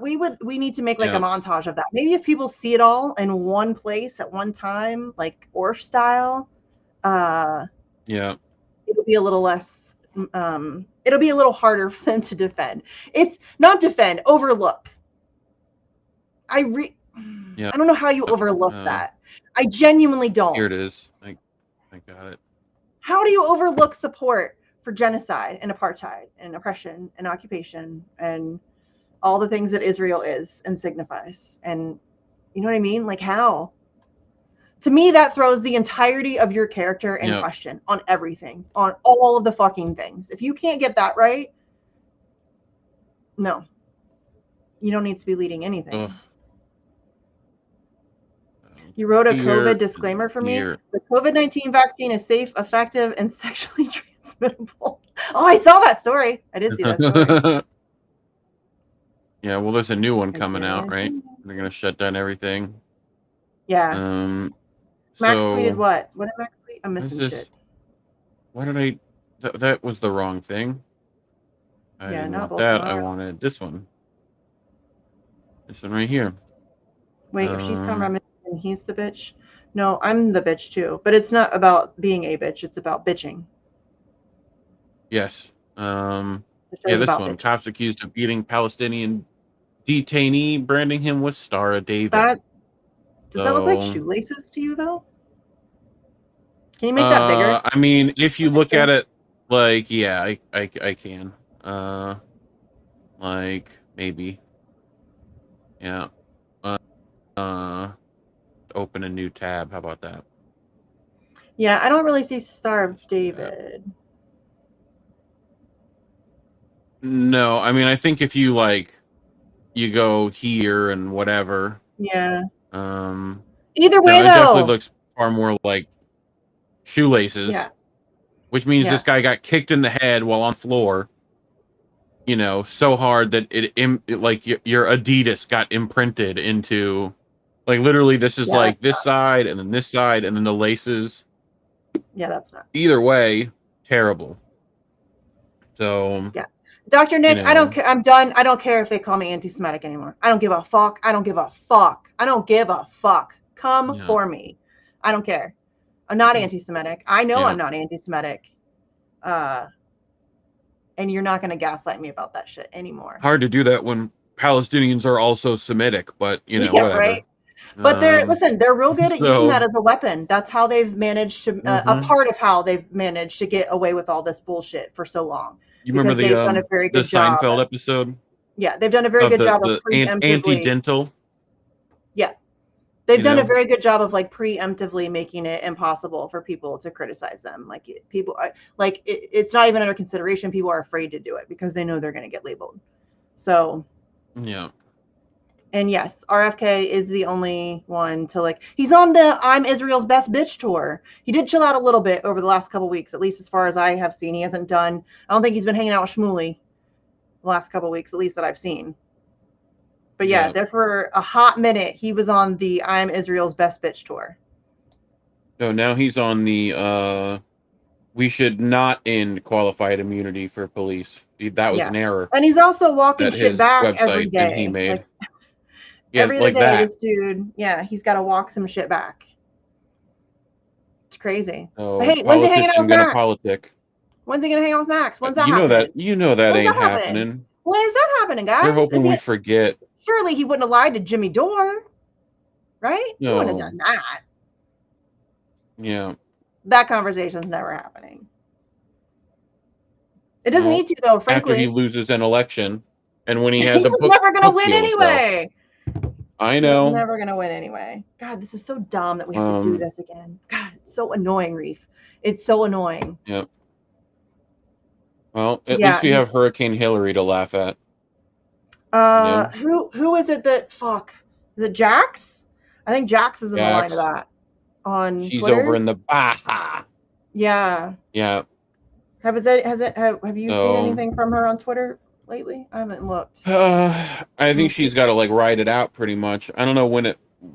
We need to make like a montage of that. Maybe if people see it all in one place at one time, like Orf style, it'll be a little less it'll be a little harder for them to defend. It's not defend, overlook. I don't know how you overlook that. I genuinely don't. Here it is. I got it. How do you overlook support for genocide and apartheid and oppression and occupation and all the things that Israel is and signifies? And you know what I mean? Like how? To me, that throws the entirety of your character in question on everything, on all of the fucking things. If you can't get that right, no. You don't need to be leading anything. Ugh. You wrote a COVID disclaimer for me. The COVID-19 vaccine is safe, effective, and sexually transmittable. Oh, I saw that story. I did see that story. Yeah, well, there's a new one coming out, right? They're going to shut down everything. Yeah. Max tweeted what? What did Max tweet? I'm missing shit. Why did I... that was the wrong thing. I didn't want that. I wanted this one. This one right here. Wait, if she's Comrade Misty and he's the bitch. No, I'm the bitch too. But it's not about being a bitch. It's about bitching. Yes. Yeah, this one. Bitching. Cops accused of beating Palestinian detainee, branding him with Star of David. Does that look like shoelaces to you, though? Can you make that bigger? I mean, if you look at it, like, yeah, I can. Like, maybe. Yeah. Open a new tab. How about that? Yeah, I don't really see Star of David. No, I mean, I think if you like, you go here and whatever. Yeah. Either way, it definitely looks far more like shoelaces. Yeah. Which means this guy got kicked in the head while on the floor. You know, so hard that it like your Adidas got imprinted into. Like literally, this is like this side and then this side and then the laces. Yeah, that's not. Either way, terrible. So yeah, Dr. Nick, I don't care. I'm done. I don't care if they call me anti-Semitic anymore. I don't give a fuck. I don't give a fuck. I don't give a fuck. Come for me. I don't care. I'm not anti-Semitic. I know I'm not anti-Semitic. And you're not going to gaslight me about that shit anymore. Hard to do that when Palestinians are also Semitic, but you know, whatever. Right. But they're real good at using that as a weapon. That's how they've managed to, a part of how they've managed to get away with all this bullshit for so long. You remember the Seinfeld episode? Yeah, they've done a very good job of preemptively. Anti-dental. Yeah. They've done a very good job of like preemptively making it impossible for people to criticize them. Like people are like, it's not even under consideration. People are afraid to do it because they know they're going to get labeled. So. Yeah. And yes, RFK is the only one to like, he's on the I'm Israel's Best Bitch tour. He did chill out a little bit over the last couple of weeks, at least as far as I have seen. He hasn't done, I don't think he's been hanging out with Shmuley the last couple of weeks, at least that I've seen. But yeah, there for a hot minute, he was on the I'm Israel's Best Bitch tour. No, now he's on the we should not end qualified immunity for police. That was an error. And he's also walking shit back every day. He made. Like, every other day, this dude, he's got to walk some shit back. It's crazy. Oh, but hey, when's he hanging out with Max? Politic. When's he gonna hang out with Max? When's that happening? You know that ain't happening. When is that happening, guys? They're hoping we forget. Surely he wouldn't have lied to Jimmy Dore, right? No. He wouldn't have done that. Yeah. That conversation's never happening. It doesn't need to, though, frankly. After he loses an election, and when he has he was never going to win anyway. I know. He's never going to win anyway. God, this is so dumb that we have to do this again. God, it's so annoying, Reef. It's so annoying. Yep. Well, at least we have Hurricane Hillary to laugh at. Who is it that, fuck, is it Jax? I think Jax is in the line of Jax. that on She's Twitter. over in the Baja. Yeah. Yeah. Have you seen anything from her on Twitter lately? I haven't looked. I think she's got to like ride it out pretty much. I don't know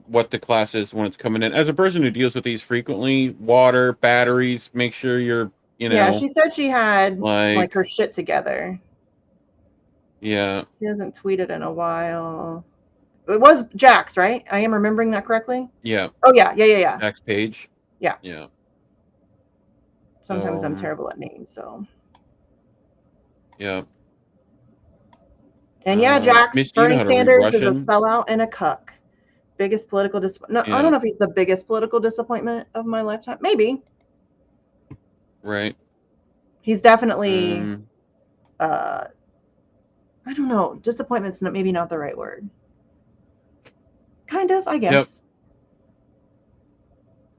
what the class is when it's coming in. As a person who deals with these frequently, water, batteries, make sure you're, Yeah, she said she had like her shit together. Yeah. She hasn't tweeted in a while. It was Jax, right? I am remembering that correctly? Yeah. Oh, yeah. Jax Page. Yeah. Yeah. Sometimes I'm terrible at names, so. Yeah. And yeah, Jax, Misty, Bernie Sanders is a Russian. sellout and a cuck. Biggest political disappointment. No, I don't know if he's the biggest political disappointment of my lifetime. Maybe. Right. He's definitely, I don't know. Disappointment's maybe not the right word. Kind of, I guess.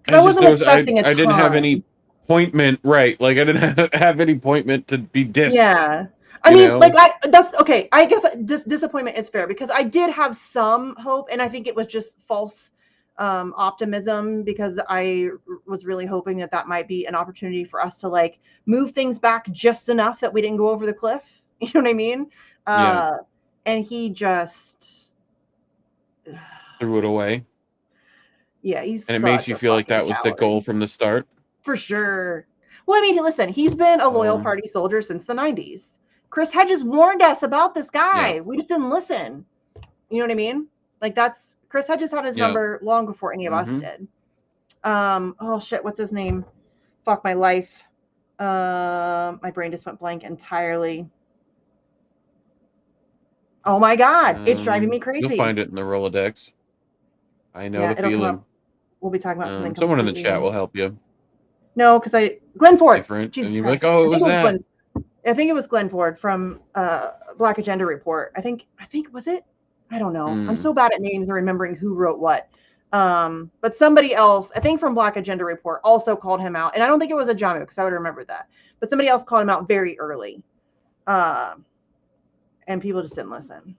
Yep. I wasn't expecting a ton. I didn't have any appointment, right? Like I didn't have any appointment to be dissed. Yeah. I mean, like that's okay. I guess disappointment is fair because I did have some hope, and I think it was just false optimism because I was really hoping that might be an opportunity for us to like move things back just enough that we didn't go over the cliff. You know what I mean? Yeah. And he just threw it away. Yeah, and it makes you feel like that was the goal from the start. For sure. Well, I mean, listen, he's been a loyal party soldier since the 90s. Chris Hedges warned us about this guy. Yeah. We just didn't listen. You know what I mean? Like Chris Hedges had his number long before any of us did. Oh shit, what's his name? Fuck my life. My brain just went blank entirely. Oh my God, it's driving me crazy. You'll find it in the Rolodex. I know the feeling. We'll be talking about something. Someone in the chat will help you. No, because Glenn Ford. Different. And you're like, oh, it was that. I think it was Glenn Ford from Black Agenda Report. I think was it? I don't know. I'm so bad at names and remembering who wrote what. But somebody else, I think from Black Agenda Report, also called him out. And I don't think it was a Jamu because I would remember that. But somebody else called him out very early. And people just didn't listen.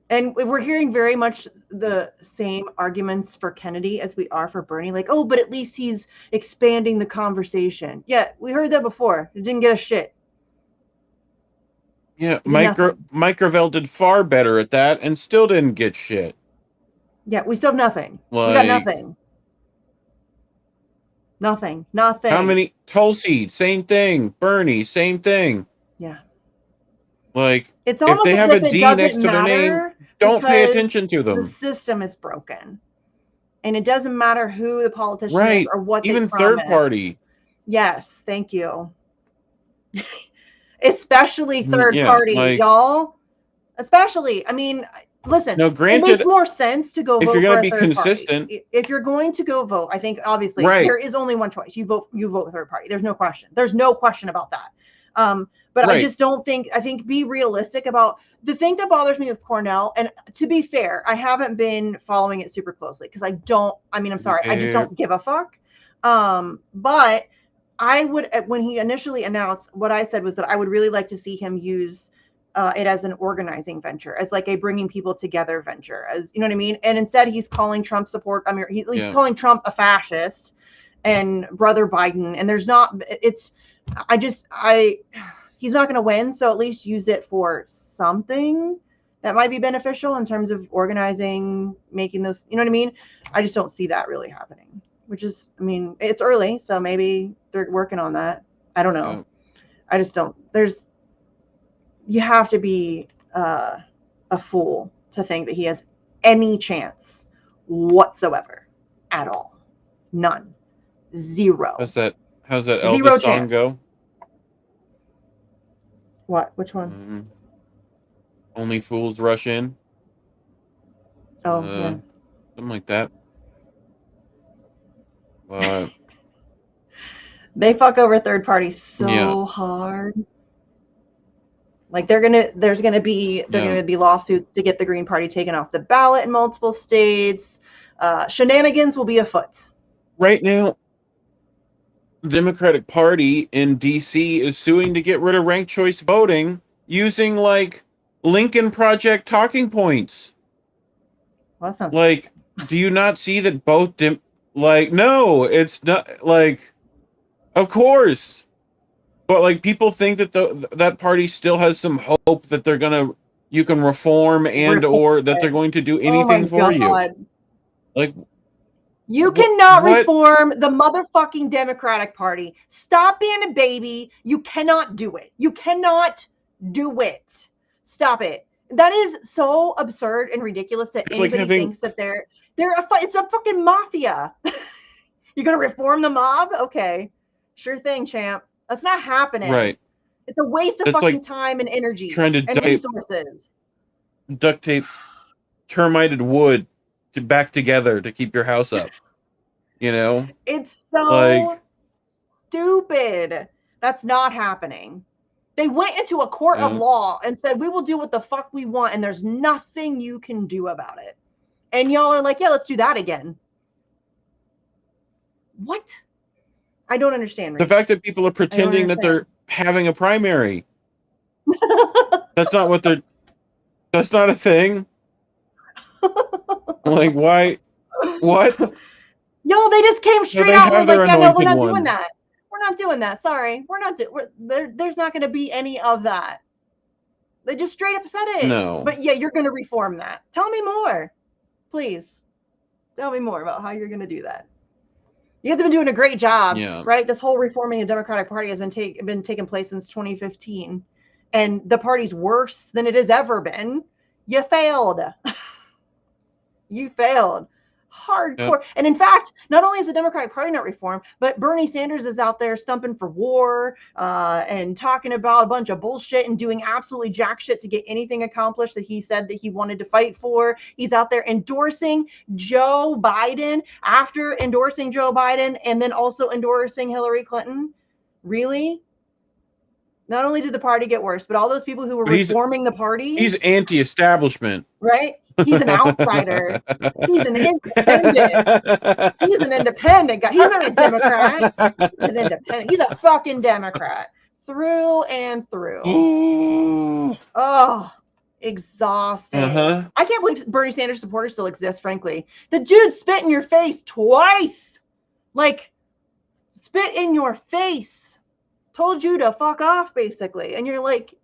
And we're hearing very much the same arguments for Kennedy as we are for Bernie. Like, oh, but at least he's expanding the conversation. Yeah, we heard that before. It didn't get a shit. Yeah, Mike Gravel did far better at that and still didn't get shit. Yeah, we still have nothing. We got nothing. Nothing. How many? Tulsi, same thing. Bernie, same thing. Yeah. Like, it's almost if they have a D next to their name, don't pay attention to them. The system is broken. And it doesn't matter who the politician is or what they promise. Even third party. Yes, thank you. Especially third party, y'all. Especially, I mean, listen, granted, it makes more sense to go vote if you're going to be consistent. Party. If you're going to go vote, I think obviously there is only one choice. You vote third party. There's no question. There's no question about that. But I just don't think, I think be realistic about the thing that bothers me with Cornell. And to be fair, I haven't been following it super closely because I'm sorry, I just don't give a fuck. But I would, when he initially announced, what I said was that I would really like to see him use it as an organizing venture, as like a bringing people together venture, as you know what I mean? And instead he's calling Trump support. I mean, he's calling Trump a fascist and brother Biden. And there's not, he's not going to win. So at least use it for something that might be beneficial in terms of organizing, making those, you know what I mean? I just don't see that really happening, which is, I mean, it's early, so maybe they're working on that. I don't know. I just don't, you have to be a fool to think that he has any chance whatsoever at all. None. Zero. How's that Elvis song go? What? Which one? Only fools rush in. Oh, yeah. Something like that. They fuck over third parties so hard. Like there's gonna be lawsuits to get the Green Party taken off the ballot in multiple states. Shenanigans will be afoot. Right now, the Democratic Party in DC is suing to get rid of ranked choice voting using like Lincoln Project talking points. Well, that sounds like, do you not see that both like, no, it's not like, of course, but like people think that that party still has some hope that you can reform and or that they're going to do oh my anything for you. God. Like, You cannot reform the motherfucking Democratic Party. Stop being a baby. You cannot do it. You cannot do it. Stop it. That is so absurd and ridiculous that anybody thinks that it's a fucking mafia. You're gonna reform the mob? Okay, sure thing, champ. That's not happening. Right. It's a waste of fucking time and energy and resources. Duct tape termited wood back together to keep your house up. You know? It's so stupid. That's not happening. They went into a court of law and said, we will do what the fuck we want, and there's nothing you can do about it. And y'all are like, yeah, let's do that again. What? I don't understand. The fact that people are pretending that they're having a primary. That's not what they're... That's not a thing. Like, why? What? No, they just came straight out and was like, yeah, no, we're not doing that. We're not doing that. Sorry. We're not there's not going to be any of that. They just straight up said it. No. But yeah, you're going to reform that. Tell me more. Please. Tell me more about how you're going to do that. You guys have been doing a great job, right? This whole reforming the Democratic Party has been taking place since 2015. And the party's worse than it has ever been. You failed. You failed. Hardcore. And in fact, not only is the Democratic Party not reformed, but Bernie Sanders is out there stumping for war and talking about a bunch of bullshit and doing absolutely jack shit to get anything accomplished that he said that he wanted to fight for. He's out there endorsing Joe Biden after endorsing Joe Biden and then also endorsing Hillary Clinton. Really? Not only did the party get worse, but all those people who were reforming the party. He's anti-establishment. Right? He's an outsider. He's an independent. He's an independent guy. He's not a Democrat. He's an independent. He's a fucking Democrat. Through and through. Ooh. Oh, exhausting. I can't believe Bernie Sanders supporters still exist, frankly. The dude spit in your face twice. Like, spit in your face. Told you to fuck off, basically. And you're like,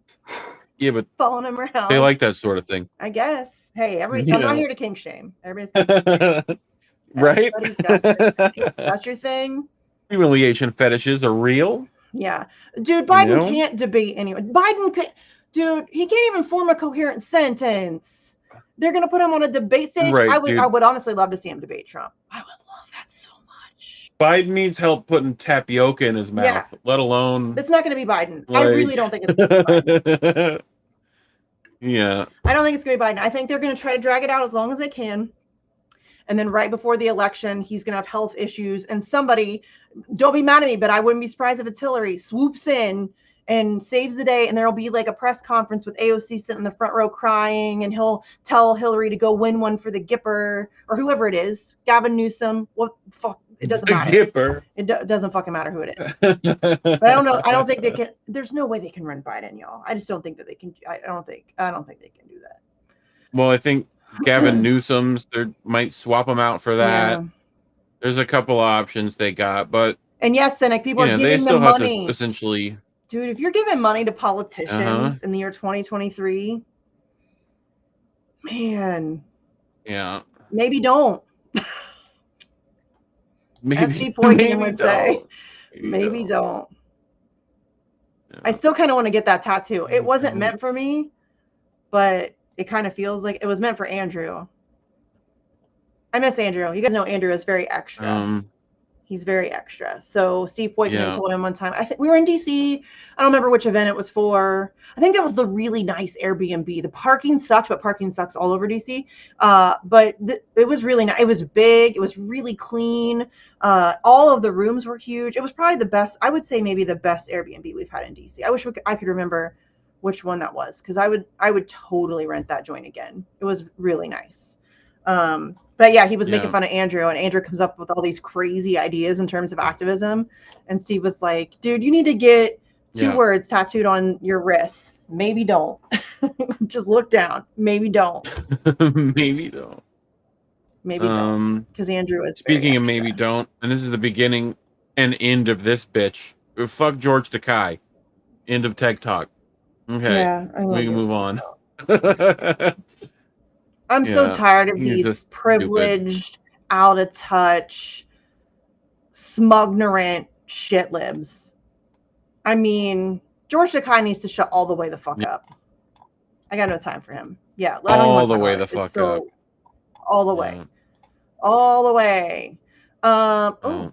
yeah, but following him around. They like that sort of thing. I guess. Hey, I'm not here to kink shame. Everybody's right? That's your thing. Humiliation fetishes are real. Yeah. Dude, Biden can't debate anyone. Dude, he can't even form a coherent sentence. They're going to put him on a debate stage. Right, I would honestly love to see him debate Trump. I would love that so much. Biden needs help putting tapioca in his mouth, let alone... It's not going to be Biden. Like... I really don't think it's going to be Biden. Yeah. I don't think it's going to be Biden. I think they're going to try to drag it out as long as they can. And then right before the election, he's going to have health issues. And somebody, don't be mad at me, but I wouldn't be surprised if it's Hillary, swoops in and saves the day. And there'll be like a press conference with AOC sitting in the front row crying. And he'll tell Hillary to go win one for the Gipper or whoever it is. Gavin Newsom. What fuck? It doesn't matter. Gipper. It doesn't fucking matter who it is. But I don't know. I don't think they can. There's no way they can run Biden, y'all. I just don't think that they can. I don't think they can do that. Well, I think Gavin Newsom's, they might swap him out for that. Yeah. There's a couple options they got, but and yes, Cynic, people are giving them money. To essentially, dude, if you're giving money to politicians in the year 2023, man, yeah, maybe don't. Maybe would say, maybe don't. Yeah. I still kind of want to get that tattoo. It wasn't meant for me, but it kind of feels like it was meant for Andrew. I miss Andrew. You guys know Andrew is very extra. He's very extra. So Steve Poitman told him one time, I think we were in DC. I don't remember which event it was for. I think that was the really nice Airbnb. The parking sucked, but parking sucks all over DC. But it was really nice. It was big. It was really clean. All of the rooms were huge. It was probably the best. I would say maybe the best Airbnb we've had in DC. I wish I could remember which one that was, because I would totally rent that joint again. It was really nice. But yeah, he was making fun of Andrew, and Andrew comes up with all these crazy ideas in terms of activism. And Steve was like, dude, you need to get 2 words tattooed on your wrists. Maybe don't. Just look down. Maybe don't. Maybe don't. Maybe don't, because Andrew is Speaking very of extra. maybe don't, and this is the beginning and end of this bitch. Fuck George Takei. End of Tech Talk. Okay, Yeah, I we love can you. move on. I'm so Yeah, tired of he's these just privileged, out of touch, smugnorant shit libs. I mean, George Takei needs to shut all the way the fuck up. I got no time for him. Yeah, I don't even all want to the talk way about the it. fuck It's so up. all the way, all the way. Oh,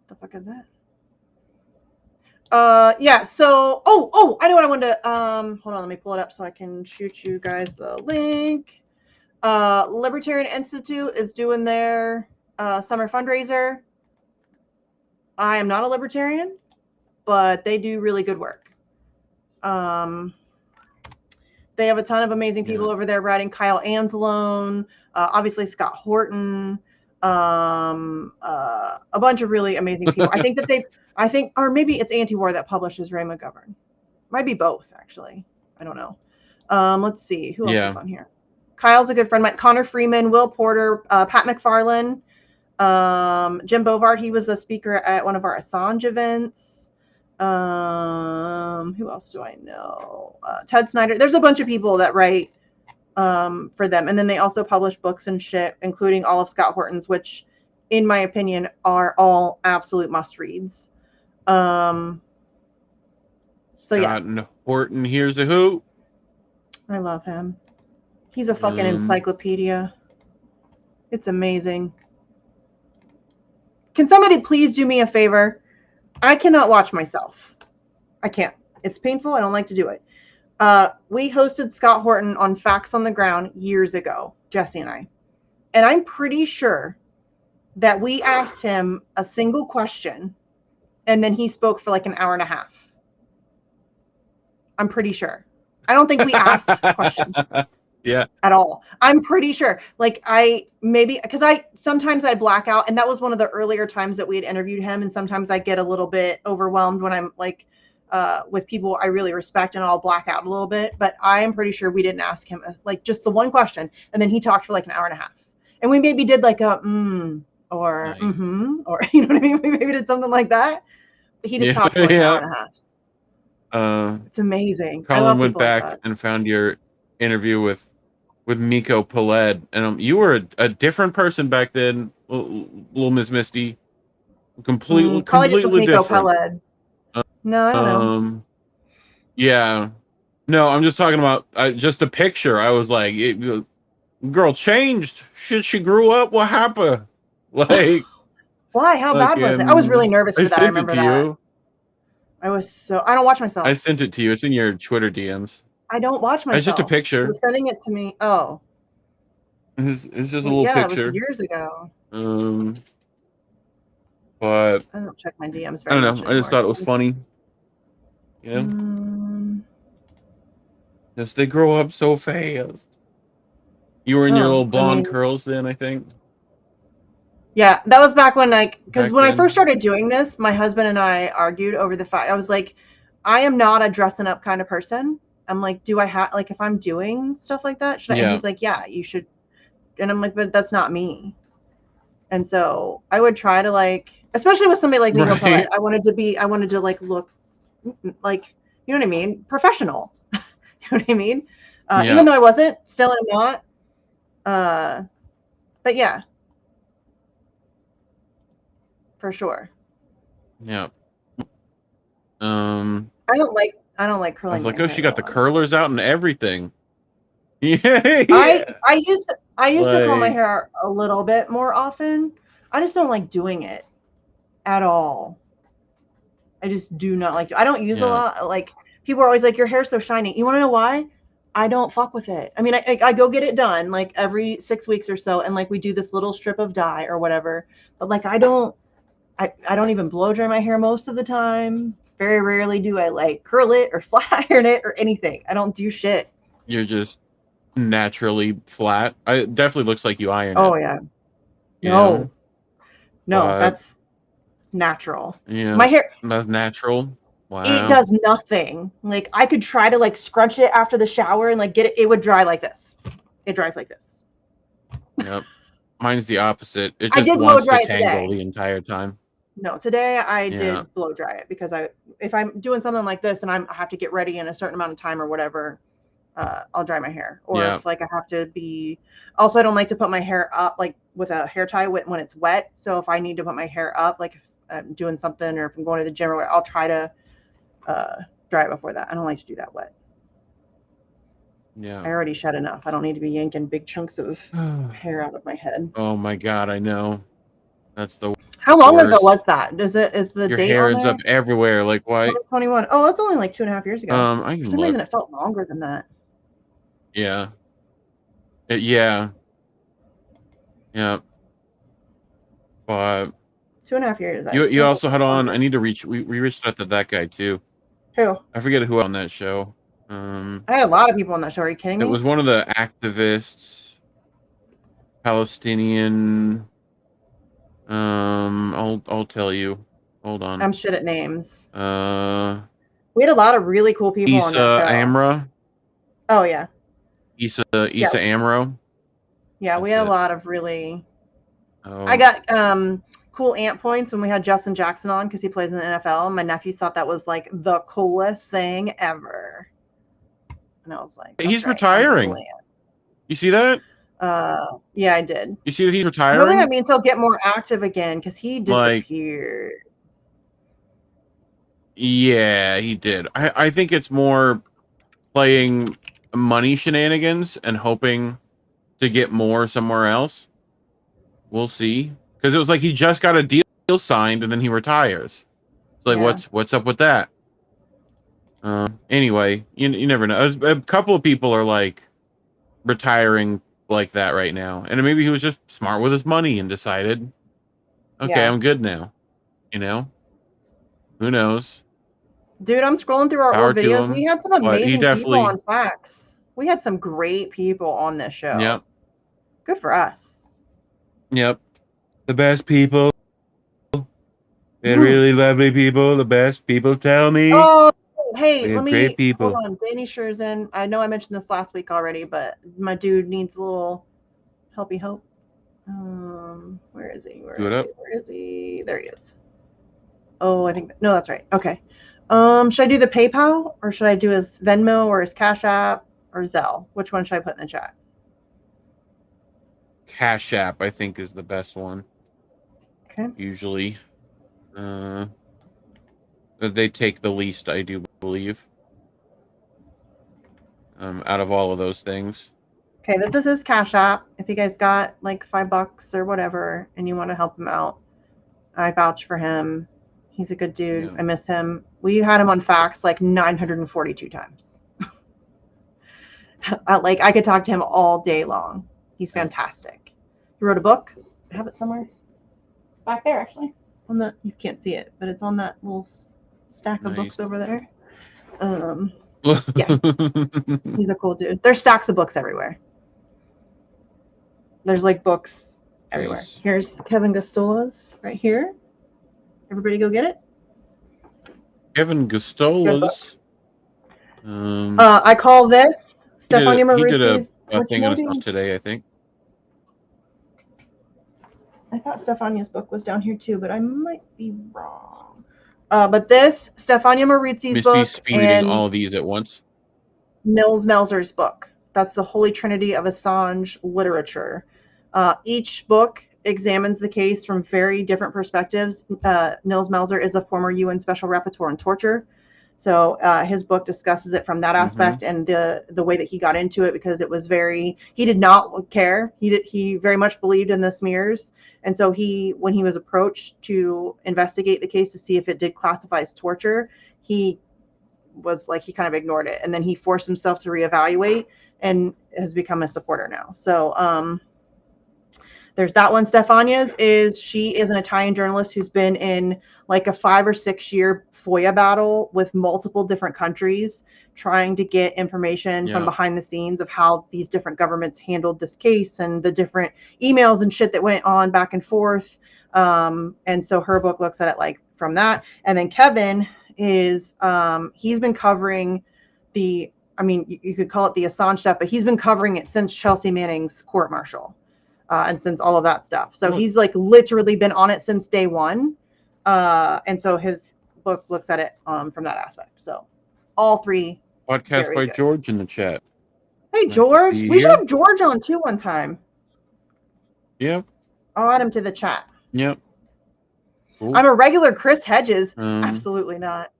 the fuck is that? Yeah. So, I know what I wanted to. Hold on, let me pull it up so I can shoot you guys the link. Libertarian Institute is doing their summer fundraiser. I am not a libertarian, but they do really good work. They have a ton of amazing people over there writing. Kyle Anzalone, obviously Scott Horton, a bunch of really amazing people. I think or maybe it's Anti-War that publishes Ray McGovern. Might be both, actually. I don't know. Let's see. Who else is on here? Kyle's a good friend. Connor Freeman, Will Porter, Pat McFarlane, Jim Bovard. He was a speaker at one of our Assange events. Who else do I know? Ted Snyder. There's a bunch of people that write for them, and then they also publish books and shit, including all of Scott Horton's, which, in my opinion, are all absolute must reads. So yeah, Scott Horton, here's a who. I love him. He's a fucking encyclopedia. It's amazing. Can somebody please do me a favor? I cannot watch myself. I can't. It's painful. I don't like to do it. We hosted Scott Horton on Facts on the Ground years ago, Jesse and I. And I'm pretty sure that we asked him a single question and then he spoke for like an hour and a half. I'm pretty sure. I don't think we asked questions. Yeah. At all. I'm pretty sure. Like because sometimes I black out, and that was one of the earlier times that we had interviewed him. And sometimes I get a little bit overwhelmed when I'm like with people I really respect, and I'll black out a little bit. But I am pretty sure we didn't ask him like just the one question, and then he talked for like an hour and a half, and we maybe did like a or nice. or you know what I mean? We maybe did something like that. But he just talked for like an hour and a half. It's amazing. Colin went back and found your interview with Miko Peled, and you were a different person back then, little Miss Misty. Completely different. Peled. No, I don't know. Yeah, no, I'm just talking about just the picture. I was like, girl changed. Shit, she grew up. What happened? Like, why? How bad was it? I was really nervous for that. I remember that. You. I don't watch myself. I sent it to you. It's in your Twitter DMs. I don't watch myself. It's just a picture. You're sending it to me. Oh. It's just a little picture. It was years ago. But I don't check my DMs very much. I don't know. I just thought it was funny. Yeah. Yes, they grow up so fast. You were in your little blonde curls then, I think. Yeah, that was back when because when I first started doing this, my husband and I argued over the fact. I was like, I am not a dressing up kind of person. I'm like, do I have if I'm doing stuff like that, should I? And he's like, yeah, you should. And I'm like, but that's not me. And so I would try to especially with somebody like Miko Peled, I wanted to look like, you know what I mean? Professional. You know what I mean? Even though I wasn't, still am not. But yeah. For sure. Yeah. I don't like curling. I was like, oh, she got the curlers out and everything. Yeah. I used to curl my hair a little bit more often. I just don't like doing it at all. I just do not like to. I don't use a lot. Like, people are always like, your hair's so shiny. You want to know why? I don't fuck with it. I mean, I go get it done like every 6 weeks or so, and we do this little strip of dye or whatever. But I don't even blow dry my hair most of the time. Very rarely do I curl it or flat iron it or anything. I don't do shit. You're just naturally flat. It definitely looks like you iron it. Oh yeah. No, that's natural. Yeah, my hair. That's natural. Wow. It does nothing. I could try to scrunch it after the shower and get it. It would dry like this. It dries like this. Yep. Mine's the opposite. It I just did blow wants to dry it tangle today. the entire time. No, today I Yeah. did blow dry it because if I'm doing something like this and I have to get ready in a certain amount of time or whatever, I'll dry my hair. Or Yeah. if like I have to be, also I don't like to put my hair up like with a hair tie when it's wet. So if I need to put my hair up, like if I'm doing something or if I'm going to the gym or whatever, I'll try to dry it before that. I don't like to do that wet. Yeah. I already shed enough. I don't need to be yanking big chunks of hair out of my head. Oh my God, I know. That's the How long worst. ago was that? Is the Your date hair on ends there? up everywhere. Like why? 2021. Oh, that's only like 2.5 years ago. I For can some look. reason, it felt longer than that. Yeah. Yeah. Yeah. But 2.5 years. you also had on. I need to reach. We reached out to that guy too. Who? I forget who on that show. I had a lot of people on that show. Are you kidding me? It was one of the activists, Palestinian. I'll tell you. Hold on. I'm shit at names. We had a lot of really cool people on that show. Amra. Oh yeah. Issa Amro. Yeah, we had a lot of really. Oh. I got cool ant points when we had Justin Jackson on because he plays in the NFL. My nephews thought that was like the coolest thing ever, and I was like, he's right, retiring. You see that? Yeah, I did. You see that he's retiring? Hopefully that means he'll get more active again because he disappeared. Yeah, he did. I think it's more playing money shenanigans and hoping to get more somewhere else. We'll see. Because it was like he just got a deal signed and then he retires. It's like, Yeah. what's up with that? Anyway, you never know. A couple of people are like retiring like that right now. And maybe he was just smart with his money and decided, okay, I'm good now. You know? Who knows? Dude, I'm scrolling through our old videos. We had some amazing people on Facts. We had some great people on this show. Yep. Good for us. Yep. The best people. They're really lovely people. The best people tell me. Oh, hey, let me. Great people. Hold on. Danny Schure's in. I know I mentioned this last week already, but my dude needs a little helpy help. Where is he? Where is he? There he is. Oh, I think no, that's right. Okay. Should I do the PayPal or should I do his Venmo or his Cash App or Zelle? Which one should I put in the chat? Cash App, I think, is the best one. Okay. Usually. They take the least, I do believe. Out of all of those things. Okay, this is his Cash App. If you guys got like $5 or whatever and you want to help him out, I vouch for him. He's a good dude. Yeah. I miss him. We had him on Facts like 942 times. Like I could talk to him all day long. He's fantastic. He wrote a book. I have it somewhere back there, actually. On that, you can't see it, but it's on that little stack of books over there. Yeah, he's a cool dude. There's stacks of books everywhere. There's like books everywhere. Nice. Here's Kevin Gustola's right here. Everybody go get it. Kevin Gustola's. I call this Stefania Marizzi's. He did a thing on us today, I think. I thought Stefania's book was down here too, but I might be wrong. But this Stefania Marizzi's book Misty's speed reading all of these at once. Nils Melzer's book. That's the Holy Trinity of Assange literature. Each book examines the case from very different perspectives. Nils Melzer is a former UN Special Rapporteur on torture. So his book discusses it from that aspect and the way that he got into it, because it was he did not care. He very much believed in the smears. And so when he was approached to investigate the case to see if it did classify as torture, he kind of ignored it. And then he forced himself to reevaluate and has become a supporter now. So there's that one. Stefania's she is an Italian journalist who's been in like a 5 or 6 year FOIA battle with multiple different countries, trying to get information from behind the scenes of how these different governments handled this case and the different emails and shit that went on back and forth. And so her book looks at it like from that. And then Kevin is, he's been covering you could call it the Assange stuff, but he's been covering it since Chelsea Manning's court-martial. and since all of that stuff. So What? he's like literally been on it since day one. And so his book looks at it from that aspect. So all three. Podcast Very by good. George in the chat. Hey, Nice to George. see you We should here. have George on too one time. Yep. I'll add him to the chat. Yep. Cool. I'm a regular Chris Hedges. Absolutely not.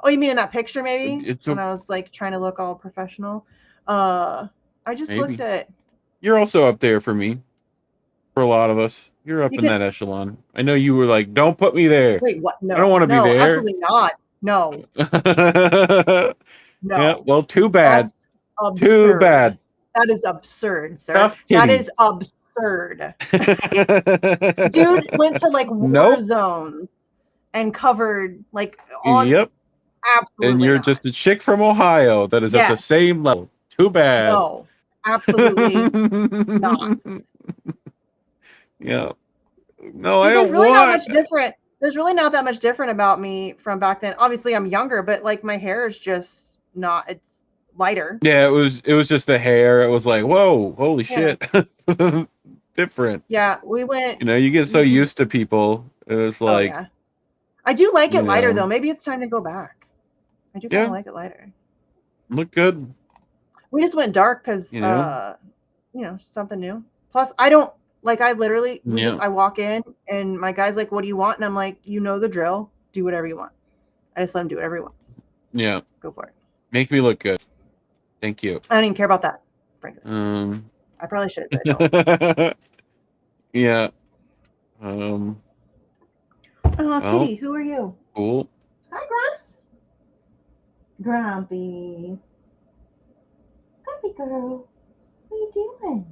Oh, you mean in that picture maybe? It's when I was like trying to look all professional. I just looked at. You're also up there for me. For a lot of us. You're up in that echelon. I know you were like, don't put me there. Wait, what? No. I don't want to be there. Absolutely not. No. No. Yeah, well, too bad. That's too absurd. bad. That is absurd, sir. Tough That titties. is absurd. Dude went to like war zones and covered like on. Yep. Absolutely. And you're not. just a chick from Ohio that is at the same level. Too bad. No. Absolutely not. Yeah. No, Dude, I don't really want. Not much different. There's really not that much different about me from back then. Obviously, I'm younger, but like my hair is just not. It's lighter. Yeah, it was just the hair. It was like, whoa, holy shit, different. Yeah, we went. You know, you get so used to people. It was like. Oh, yeah. I do like it lighter though. Maybe it's time to go back. I do kind of like it lighter. Look good. We just went dark because you know, something new. Plus, I don't like. I literally, I walk in and my guy's like, "What do you want?" And I'm like, "You know the drill. Do whatever you want." I just let him do whatever he wants. Yeah. Go for it. Make me look good. Thank you. I don't even care about that, frankly. I probably should, but I don't. Yeah. Oh, Kitty, who are you? Cool. Hi, Grumps. Grumpy. Grumpy girl. What are you doing?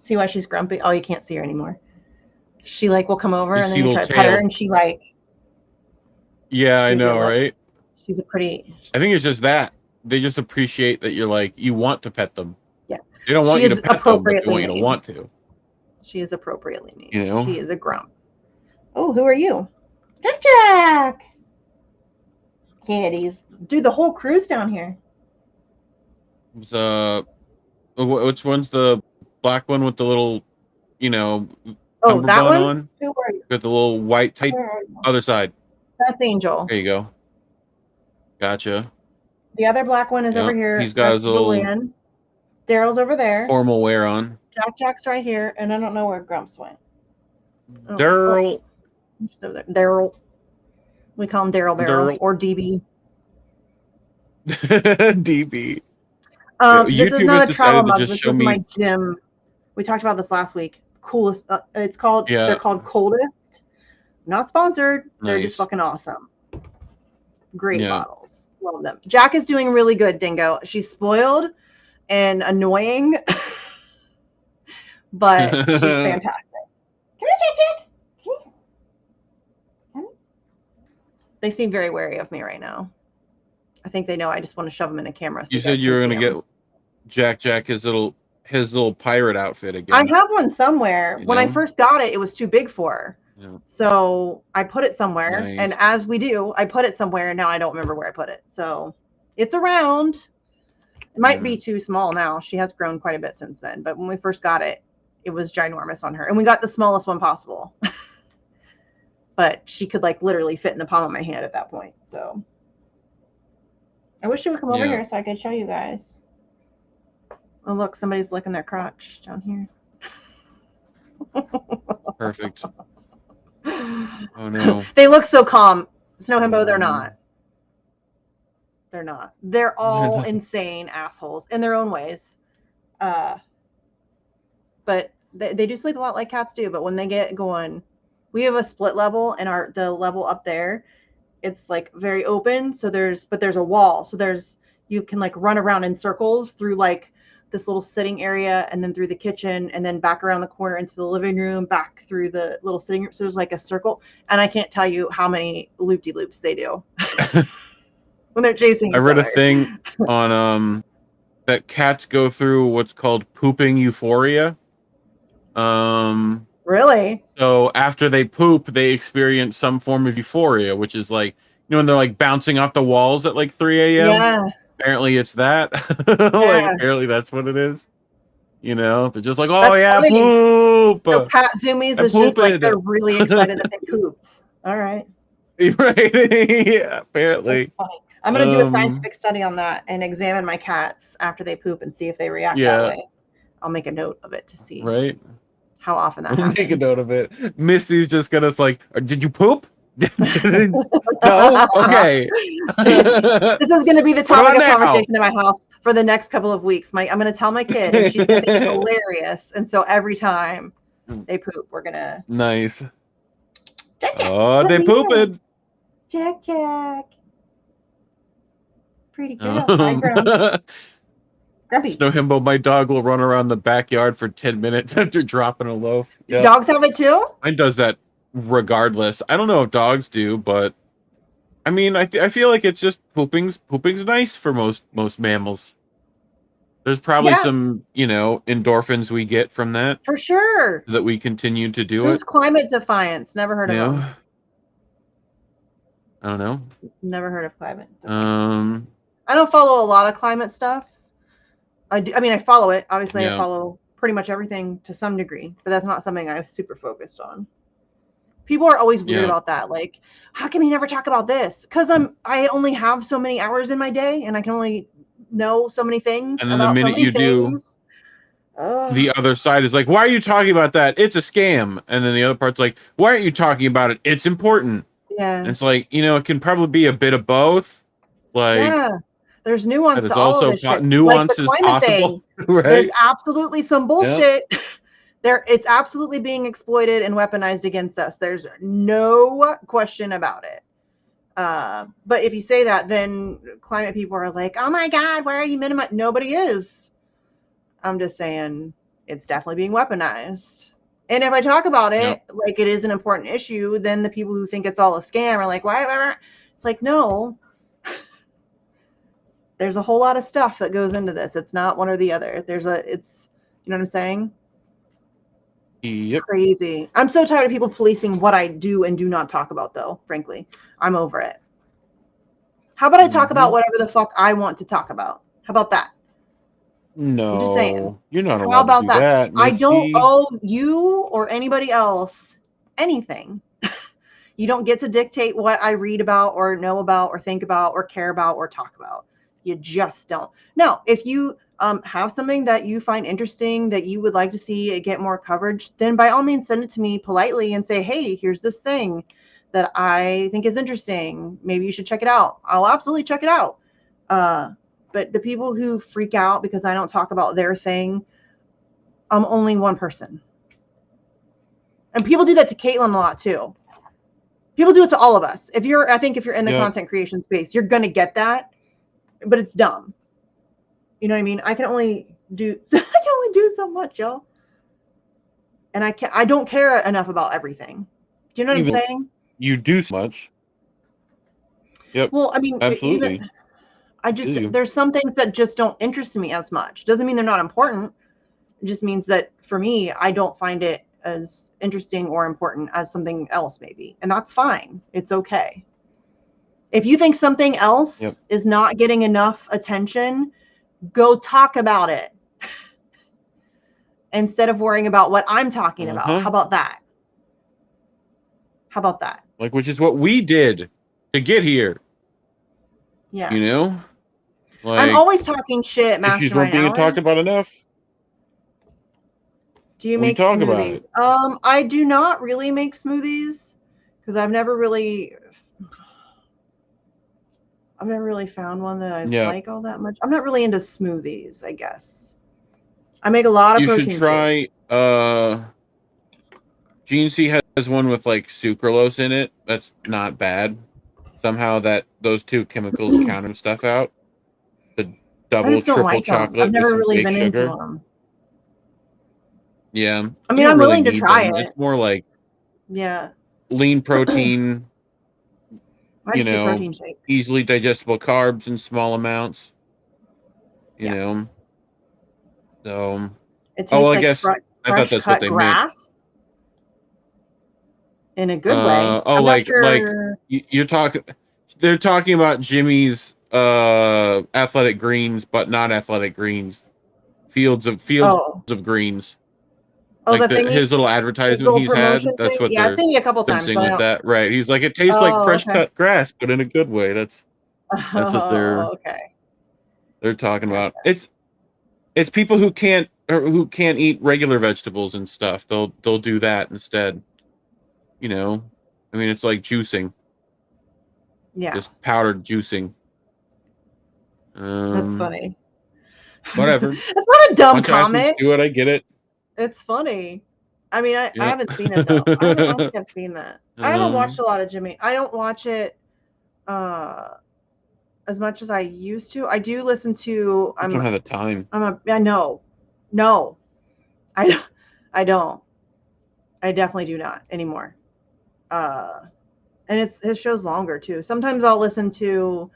See why she's grumpy? Oh, you can't see her anymore. She like will come over and then you try to pet her and she like. Yeah, I know, right? She's a pretty. I think it's just that. They just appreciate that you're like, you want to pet them. Yeah. They don't want you to pet them, but they want you to want to. She is appropriately named. You know? She is a grump. Oh, who are you? Jack! Kitties. Dude, the whole crew's down here. Which one's the black one with the little, oh, that one? On? Who are you? Got the little white tight other side. That's Angel. There you go. Gotcha. The other black one is over here. He's got his little Daryl's over there. Formal wear on. Jack's right here, and I don't know where Grumps went. Daryl. Daryl. We call him Daryl Barrel or DB. DB. This is not a travel mug. This is my gym. We talked about this last week. Coolest. It's called. Yeah. They're called Coldest. Not sponsored. They're just fucking awesome. Great bottles. Love them. Jack is doing really good, Dingo. She's spoiled and annoying, but she's fantastic. Come here, Jack. Come here. They seem very wary of me right now. I think they know I just want to shove them in a camera. So you said you were going to get Jack his little pirate outfit again. I have one somewhere. When I first got it, it was too big for her. Yeah. So I put it somewhere. Nice. And as we do, I put it somewhere. And now I don't remember where I put it. So it's around. It might be too small now. She has grown quite a bit since then. But when we first got it, it was ginormous on her. And we got the smallest one possible. But she could like literally fit in the palm of my hand at that point. So I wish she would come over here so I could show you guys. Oh, look, somebody's licking their crotch down here. Perfect. Oh, no. They look so calm. Snow Himbo, they're not. They're not. They're all insane assholes in their own ways. But they do sleep a lot like cats do. But when they get going, we have a split level, and the level up there, it's like very open. So there's a wall. So you can like run around in circles through like this little sitting area, and then through the kitchen, and then back around the corner into the living room, back through the little sitting room. So there's like a circle, and I can't tell you how many loop-de-loops they do when they're chasing each other. I read a thing on that cats go through what's called pooping euphoria. Really? So after they poop, they experience some form of euphoria, which is like, when they're like bouncing off the walls at like 3 a.m. Yeah. Apparently it's that. Like, apparently that's what it is. You know, they're just like, oh That's yeah, funny. poop. So Pat Zoomies I is just like pooped. they're really excited that they pooped. All right. Right? Yeah, That's apparently. funny. I'm gonna do a scientific study on that and examine my cats after they poop and see if they react that Yeah, way. I'll make a note of it to see right. how often that Make a happens. note of it. Misty's just gonna like, did you poop? No? Okay. This is going to be the What topic about of now? conversation in my house for the next couple of weeks. I'm going to tell my kid, and she's going to think it's hilarious. And so every time they poop, we're going to Nice. Jack, Oh, they pooping. Jack. Pretty girl. Hi, girl. Grumpy. Snow Himbo, my dog will run around the backyard for 10 minutes after dropping a loaf. Yep. Dogs have it too? Mine does that regardless. I don't know if dogs do, but I mean, I feel like it's just pooping's nice for most mammals. There's probably some, you know, endorphins we get from that. For sure. That we continue to do Who's it. Climate Defiance? Never heard of him. I don't know. Never heard of Climate Defiance. I don't follow a lot of climate stuff. I mean, I follow it. Obviously, I follow pretty much everything to some degree, but that's not something I'm super focused on. People are always weird about that. Like, how can you never talk about this? Because I only have so many hours in my day, and I can only know so many things. And then the minute you do, the other side is like, "Why are you talking about that? It's a scam." And then the other part's like, "Why aren't you talking about it? It's important." Yeah. And it's like, you know, it can probably be a bit of both. Like, there's nuance to all of this shit. Nuance is possible. Right? There's absolutely some bullshit. It's absolutely being exploited and weaponized against us. There's no question about it. But if you say that, then climate people are like, "Oh my God, why are you minimizing?" Nobody is. I'm just saying it's definitely being weaponized. And if I talk about it like it is an important issue, then the people who think it's all a scam are like, "Why?" It's like, no. There's a whole lot of stuff that goes into this. It's not one or the other. You know what I'm saying? Yep. Crazy. I'm so tired of people policing what I do and do not talk about, though, frankly. I'm over it. How about I talk about whatever the fuck I want to talk about? How about that? No, I'm just saying. You're not allowed How about to do that. I don't owe you or anybody else anything. You don't get to dictate what I read about or know about or think about or care about or talk about. You just don't. Now, if you have something that you find interesting that you would like to see it get more coverage, then by all means send it to me politely and say, "Hey, here's this thing that I think is interesting. Maybe you should check it out." I'll absolutely check it out. But the people who freak out because I don't talk about their thing, I'm only one person. And people do that to Caitlin a lot too. People do it to all of us. I think if you're in the content creation space, you're gonna get that, but it's dumb. You know what I mean? I can only do so much, y'all. And I don't care enough about everything. Do you know what I'm saying? You do so much. Yep. Well, I mean, absolutely. There's some things that just don't interest me as much. Doesn't mean they're not important. It just means that for me, I don't find it as interesting or important as something else maybe. And that's fine. It's okay. If you think something else is not getting enough attention, go talk about it instead of worrying about what I'm talking about. How about that? Like, which is what we did to get here. Yeah. You know? Like, I'm always talking shit. Issues weren't being talked about enough. Do you make smoothies? I do not really make smoothies because I've never really found one that I like all that much. I'm not really into smoothies, I guess. I make a lot of protein. You should try GNC has one with like sucralose in it. That's not bad. Somehow those two chemicals counter stuff out. The double, triple chocolate. I've never really been into them. Yeah. I mean, I'm willing to try it. It's more like lean protein, easily digestible carbs in small amounts. You know. So it tastes I guess I thought that's what they meant. In a good way. You're talking. They're talking about Jimmy's athletic greens, but not athletic greens Fields of Greens. Oh, Like the thingy, his little his advertisement little he's promotion had. That's thing. what Yeah, I've they're seen it a couple times, sensing but I with don't. that. Right. He's like, it tastes like fresh Okay. cut grass, but in a good way. That's what Oh, okay. they're talking about. Gotcha. It's people who can't eat regular vegetables and stuff. They'll do that instead. You know, I mean, it's like juicing. Yeah, Just powdered juicing. that's funny. Whatever. It's not a dumb Bunch of athletes comment. do it. I get it. It's funny. I mean, I Yep. haven't seen it though. I don't think I've seen that. I haven't watched a lot of Jimmy. I don't watch it as much as I used to. I do listen to. I don't have the time. I know. No, I don't. I definitely do not anymore. And his show's longer too. Sometimes I'll listen to.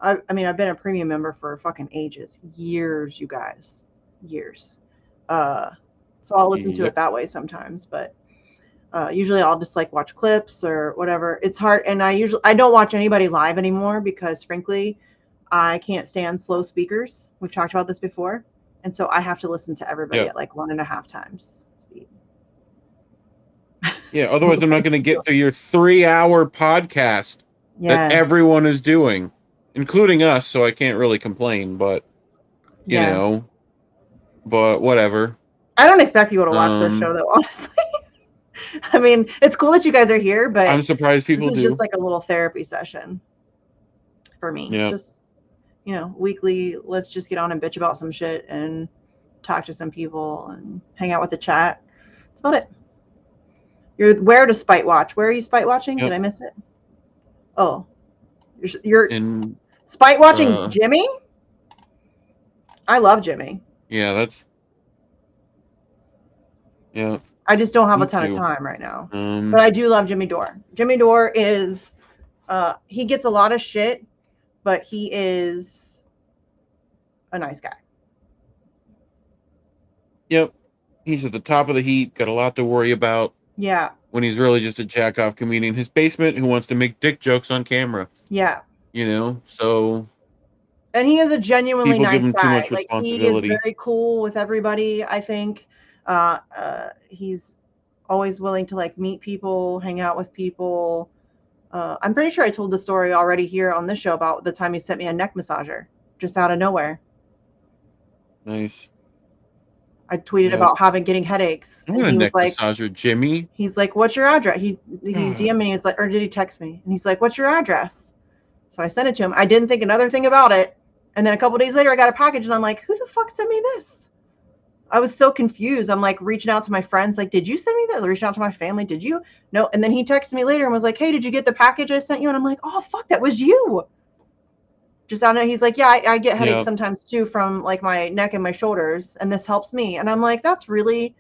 I mean, I've been a premium member for fucking ages, years, you guys, years. So I'll listen to it that way sometimes, but usually I'll just like watch clips or whatever. It's hard, and I don't watch anybody live anymore because frankly, I can't stand slow speakers. We've talked about this before, and so I have to listen to everybody at like 1.5 times speed. Yeah, otherwise I'm not going to get through your 3-hour podcast that everyone is doing, including us, so I can't really complain, but you know, but whatever. I don't expect people to watch this show though, honestly. I mean, it's cool that you guys are here, but I'm surprised people this is just like a little therapy session for me. Yeah. Just, you know, weekly, let's just get on and bitch about some shit and talk to some people and hang out with the chat. That's about it. You're where to spite watch? Where are you spite watching? Did I miss it? Oh, you're spite watching Jimmy? I love Jimmy. Yeah, that's. Yeah. I just don't have a ton of time right now. But I do love Jimmy Dore. Jimmy Dore is, he gets a lot of shit, but he is a nice guy. Yep. He's at the top of the heap, got a lot to worry about. Yeah. When he's really just a jack-off comedian in his basement who wants to make dick jokes on camera. Yeah. You know, so. And he is a genuinely nice guy. People give him too much responsibility. He is very cool with everybody, I think. He's always willing to like meet people, hang out with people. I'm pretty sure I told the story already here on this show about the time he sent me a neck massager just out of nowhere. Nice. I tweeted about getting headaches. I want a neck massager, Jimmy. He's like, "What's your address?" He DM'd me. He's like, or did he text me? And he's like, "What's your address?" So I sent it to him. I didn't think another thing about it. And then a couple days later, I got a package, and I'm like, "Who the fuck sent me this?" I was so confused. I'm like reaching out to my friends, like, "Did you send me this?" Reaching out to my family, "Did you?" No. And then he texted me later and was like, "Hey, did you get the package I sent you?" And I'm like, "Oh fuck, that was you." Just out of it, he's like, "Yeah, I get headaches sometimes too from like my neck and my shoulders, and this helps me." And I'm like, "That's really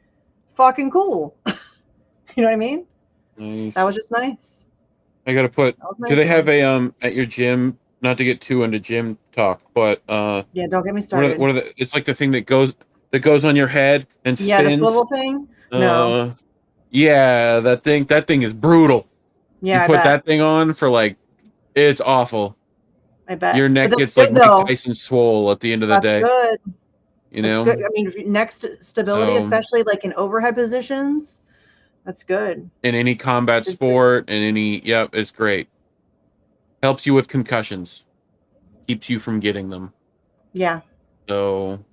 fucking cool." You know what I mean? Nice. That was just nice. I gotta put. Do they have a at your gym? Not to get too into gym talk, but yeah, don't get me started. What are the? It's like the thing that goes on your head and spins. Yeah, the swivel thing. No. Yeah, that thing is brutal. Yeah, you put that thing on for like, it's awful. I bet your neck gets like Mike Tyson swole at the end of the day. That's good. You know, good. I mean, neck stability, especially like in overhead positions, that's good. In any combat sport, in any, it's great. Helps you with concussions, keeps you from getting them. Yeah. So,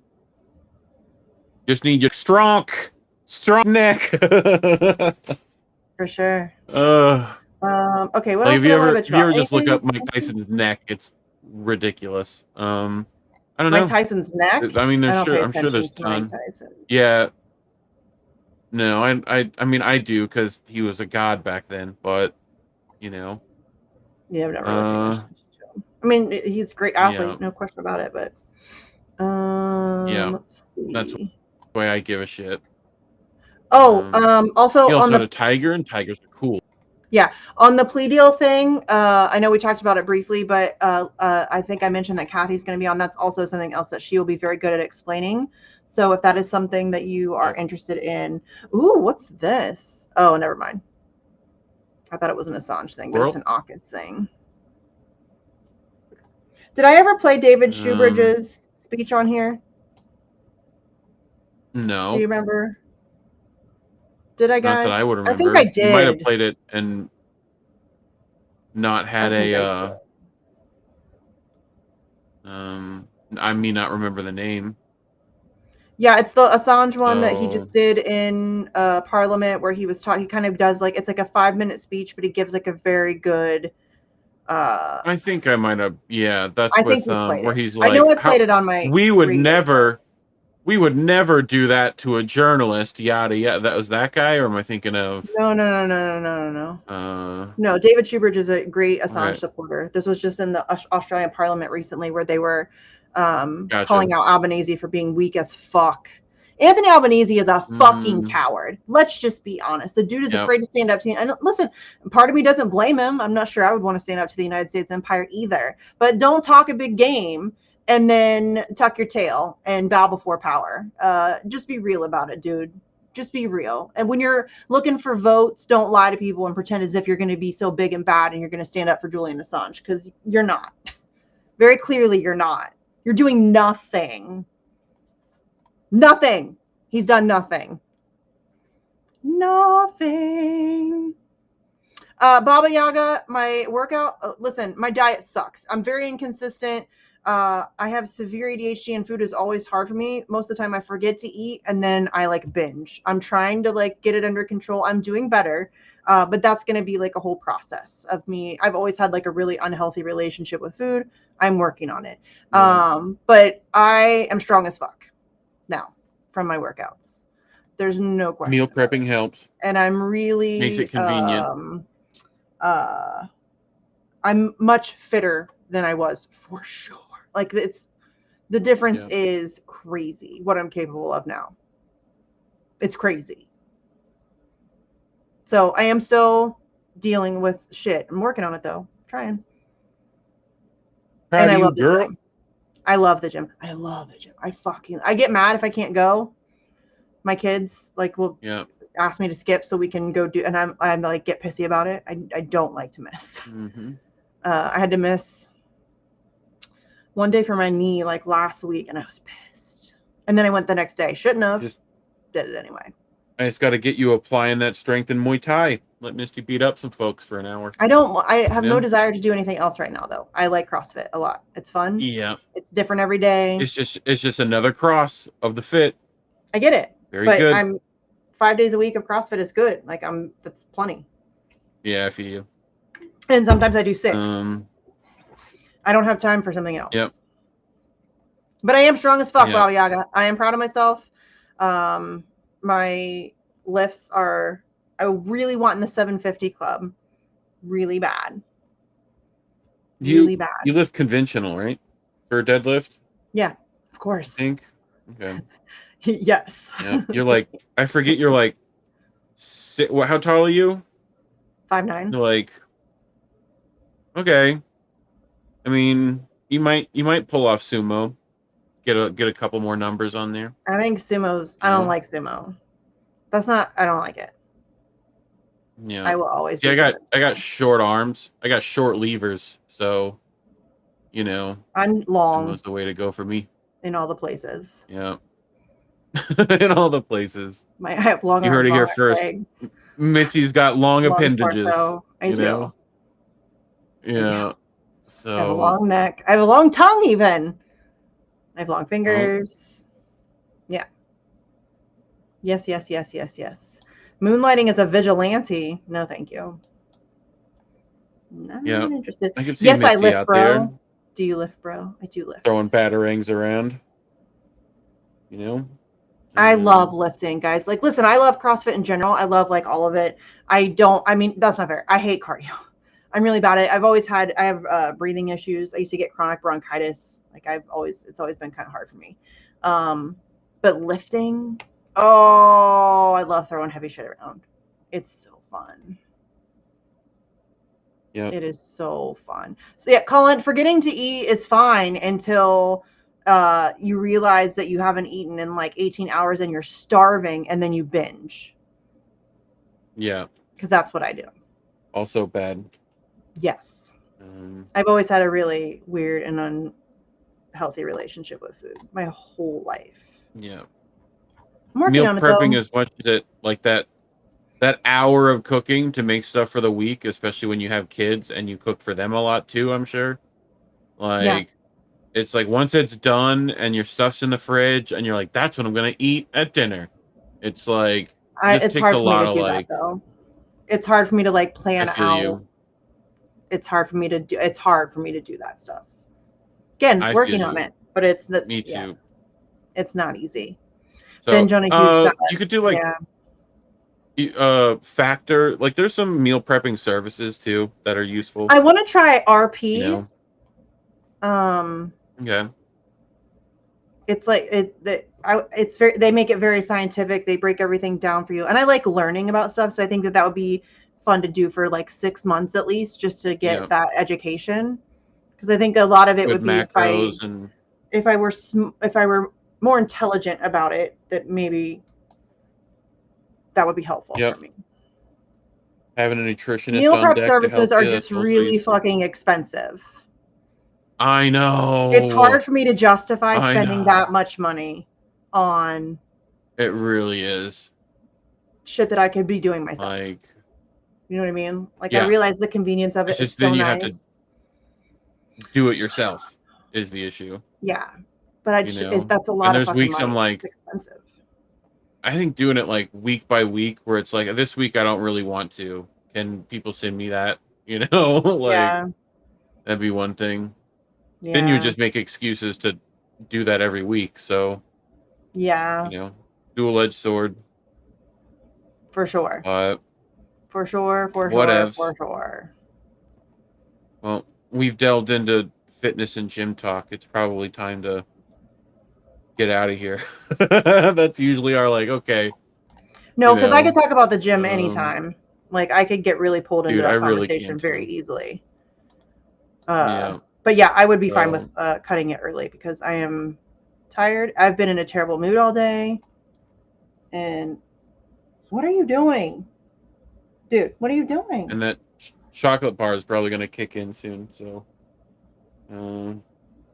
just need your strong neck. For sure. Okay. What like else? If you ever just look up Mike Tyson's neck, it's ridiculous. I don't know. Mike Tyson's neck. I mean, I'm sure there's tons. Yeah. No, I mean, I do because he was a god back then, but you know. Yeah, I've never really paid attention to him. I mean, he's a great athlete, no question about it. But let's see. That's the way I give a shit. Oh, also he also on had a tiger, and tigers are cool. Yeah, on the plea deal thing, I know we talked about it briefly, but I think I mentioned that Kathy's going to be on. That's also something else that she will be very good at explaining. So if that is something that you are interested in, ooh, what's this? Oh, never mind. I thought it was an Assange thing, but it's an AUKUS thing. Did I ever play David Shoebridge's speech on here? No. Do you remember? Did I, guys? Not that I would I think I remember. You might have did. played it and not had I think I a did. I may not remember the name. Yeah, it's the Assange one that he So just did in Parliament, where he was talking. He kind of does like, it's like a 5-minute speech, but he gives like a very good. I think I might have. Yeah, that's I think with we played where it. he's I know like, I how played it on my we would radio show. never do that to a journalist. Yada yada. That was that guy, or am I thinking of? No. No, David Schubert is a great Assange Okay, supporter. This was just in the Australian Parliament recently, where they were gotcha. calling out Albanese for being weak as fuck. Anthony Albanese is a fucking Mm, coward. Let's just be honest. The dude is yep. afraid to stand up to. And listen, part of me doesn't blame him. I'm not sure I would want to stand up to the United States empire either. But don't talk a big game and then tuck your tail and bow before power. Just be real about it, dude. Just be real. And when you're looking for votes, don't lie to people and pretend as if you're going to be so big and bad and you're going to stand up for Julian Assange, because you're not. Very clearly, you're not. You're doing nothing. Nothing. He's done nothing. Nothing. Baba Yaga, my workout. Listen, my diet sucks. I'm very inconsistent. I have severe ADHD, and food is always hard for me. Most of the time I forget to eat, and then I like binge. I'm trying to like get it under control. I'm doing better. But that's going to be like a whole process of me. I've always had like a really unhealthy relationship with food. I'm working on it. Yeah. But I am strong as fuck now from my workouts. There's no question Meal about it. prepping helps. And I'm Makes really it convenient. I'm much fitter than I was, for sure. Like, it's the difference Yeah. is crazy what I'm capable of now. It's crazy. So I am still dealing with shit. I'm working on it though. Trying. Proud And I of you, love the girl. gym. I love the gym. I get mad if I can't go. My kids like will ask me to skip so we can go do, and I'm like, get pissy about it. I don't like to miss. Mm-hmm. I had to miss one day for my knee like last week, and I was pissed. And then I went the next day. Shouldn't have. Just did it anyway. I just got to get you applying that strength in Muay Thai. Let Misty beat up some folks for an hour. I have no desire to do anything else right now, though. I like CrossFit a lot. It's fun. Yeah. It's different every day. It's just another cross of the fit. I get it. Very good. I'm 5 days a week of CrossFit is good. Like that's plenty. Yeah, I feel you. And sometimes I do 6. I don't have time for something else. Yep. But I am strong as fuck, Baba Yaga. I am proud of myself. My lifts are, I really want in the 750 club. Really bad. Really bad. You lift conventional, right? For a deadlift? Yeah, of course. I think. Okay. Yes. Yeah. You're like, I forget you're like, how tall are you? 5'9". You're like, okay. I mean, you might pull off sumo. Get a couple more numbers on there. I think sumo's, I don't like sumo. I don't like it. Yeah. I will always I got short arms. I got short levers, so I'm long. Sumo's the way to go for me. In all the places. Yeah. In all the places. I have long arms. You heard it here first. Legs. Missy's got long appendages. Torso. I do. Yeah. So I have a long neck. I have a long tongue even. I have long fingers. Yeah. Yes. Moonlighting as a vigilante. No, thank you. Not interested. I can see yes, Misty I lift, out bro. there. Do you lift, bro? I do lift. Throwing batarangs around. I love lifting, guys. Like, listen, I love CrossFit in general. I love like all of it. I mean, that's not fair. I hate cardio. I'm really bad at it. I have breathing issues. I used to get chronic bronchitis. Like it's always been kind of hard for me. But lifting, I love throwing heavy shit around. It's so fun. Yeah. It is so fun. So yeah, Colin, forgetting to eat is fine until you realize that you haven't eaten in like 18 hours and you're starving, and then you binge. Yeah. Because that's what I do. Also bad. Yes. I've always had a really weird and unhealthy relationship with food my whole life. Yeah. I'm working meal on it prepping though. as much as it like that hour of cooking to make stuff for the week, especially when you have kids and you cook for them a lot too, I'm sure. Yeah, Like it's like once it's done and your stuff's in the fridge and you're like, that's what I'm gonna eat at dinner. It's like it just it's takes a hard for me lot to of do that like though. It's hard for me to like I plan feel out. you. It's hard for me to do. It's hard for me to do that stuff. Again, I feel working on you. it, but it's the Me yeah, too. it's not easy. So Binge on a huge diet. you could do like Yeah, Factor, like there's some meal prepping services too that are useful, I want to try you RP. know. Yeah. It's like it's very, they make it very scientific. They break everything down for you, and I like learning about stuff. So I think that would be fun to do for like 6 months at least, just to Yeah. get that education. Because I think a lot of it Good would be macros and if I were more intelligent about it, that maybe that would be helpful yep, for me. having a nutritionist Meal on prep deck to services help are you, just that's also really useful. fucking expensive. I It's know. hard for me to justify I spending that know. much money on It really is. shit that I could be doing myself. Like, You know what I mean? Like, I yeah. realize the convenience of It's it is just then so you have to nice. do it yourself is the issue, Yeah, but you know. that's a And lot of there's fucking weeks I'm money. like, It's expensive. I think doing it like week by week where it's like this week I don't really want to. Can people send me that? You know, like Yeah, that'd be one thing. Then you yeah, just make excuses to do that every week. So, yeah, dual-edged sword. for sure. But For sure, for sure, whatevs. for sure. Well, we've delved into fitness and gym talk. It's probably time to get out of here. That's usually our like, okay, No, because I could talk about the gym um, anytime. Like, I could get really pulled into dude, I that really conversation can't very too. easily. Yeah. But yeah, I would be fine with So cutting it early because I am tired. I've been in a terrible mood all day. And what are you doing? Dude, what are you doing? and that chocolate bar is probably gonna kick in soon. So, um,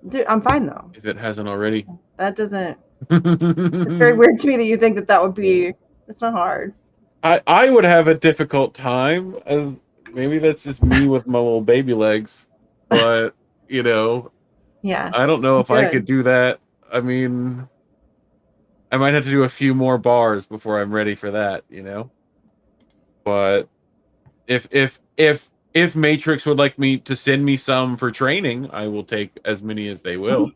Dude, I'm fine though. if it hasn't already. That doesn't, it's very weird to me that you think that that would be, it's not hard. I would have a difficult time, as maybe that's just me with my little baby legs, but Yeah, I don't know if I could good. do that. I mean, I might have to do a few more bars before I'm ready for that. But if Matrix would like me to send me some for training, I will take as many as they will.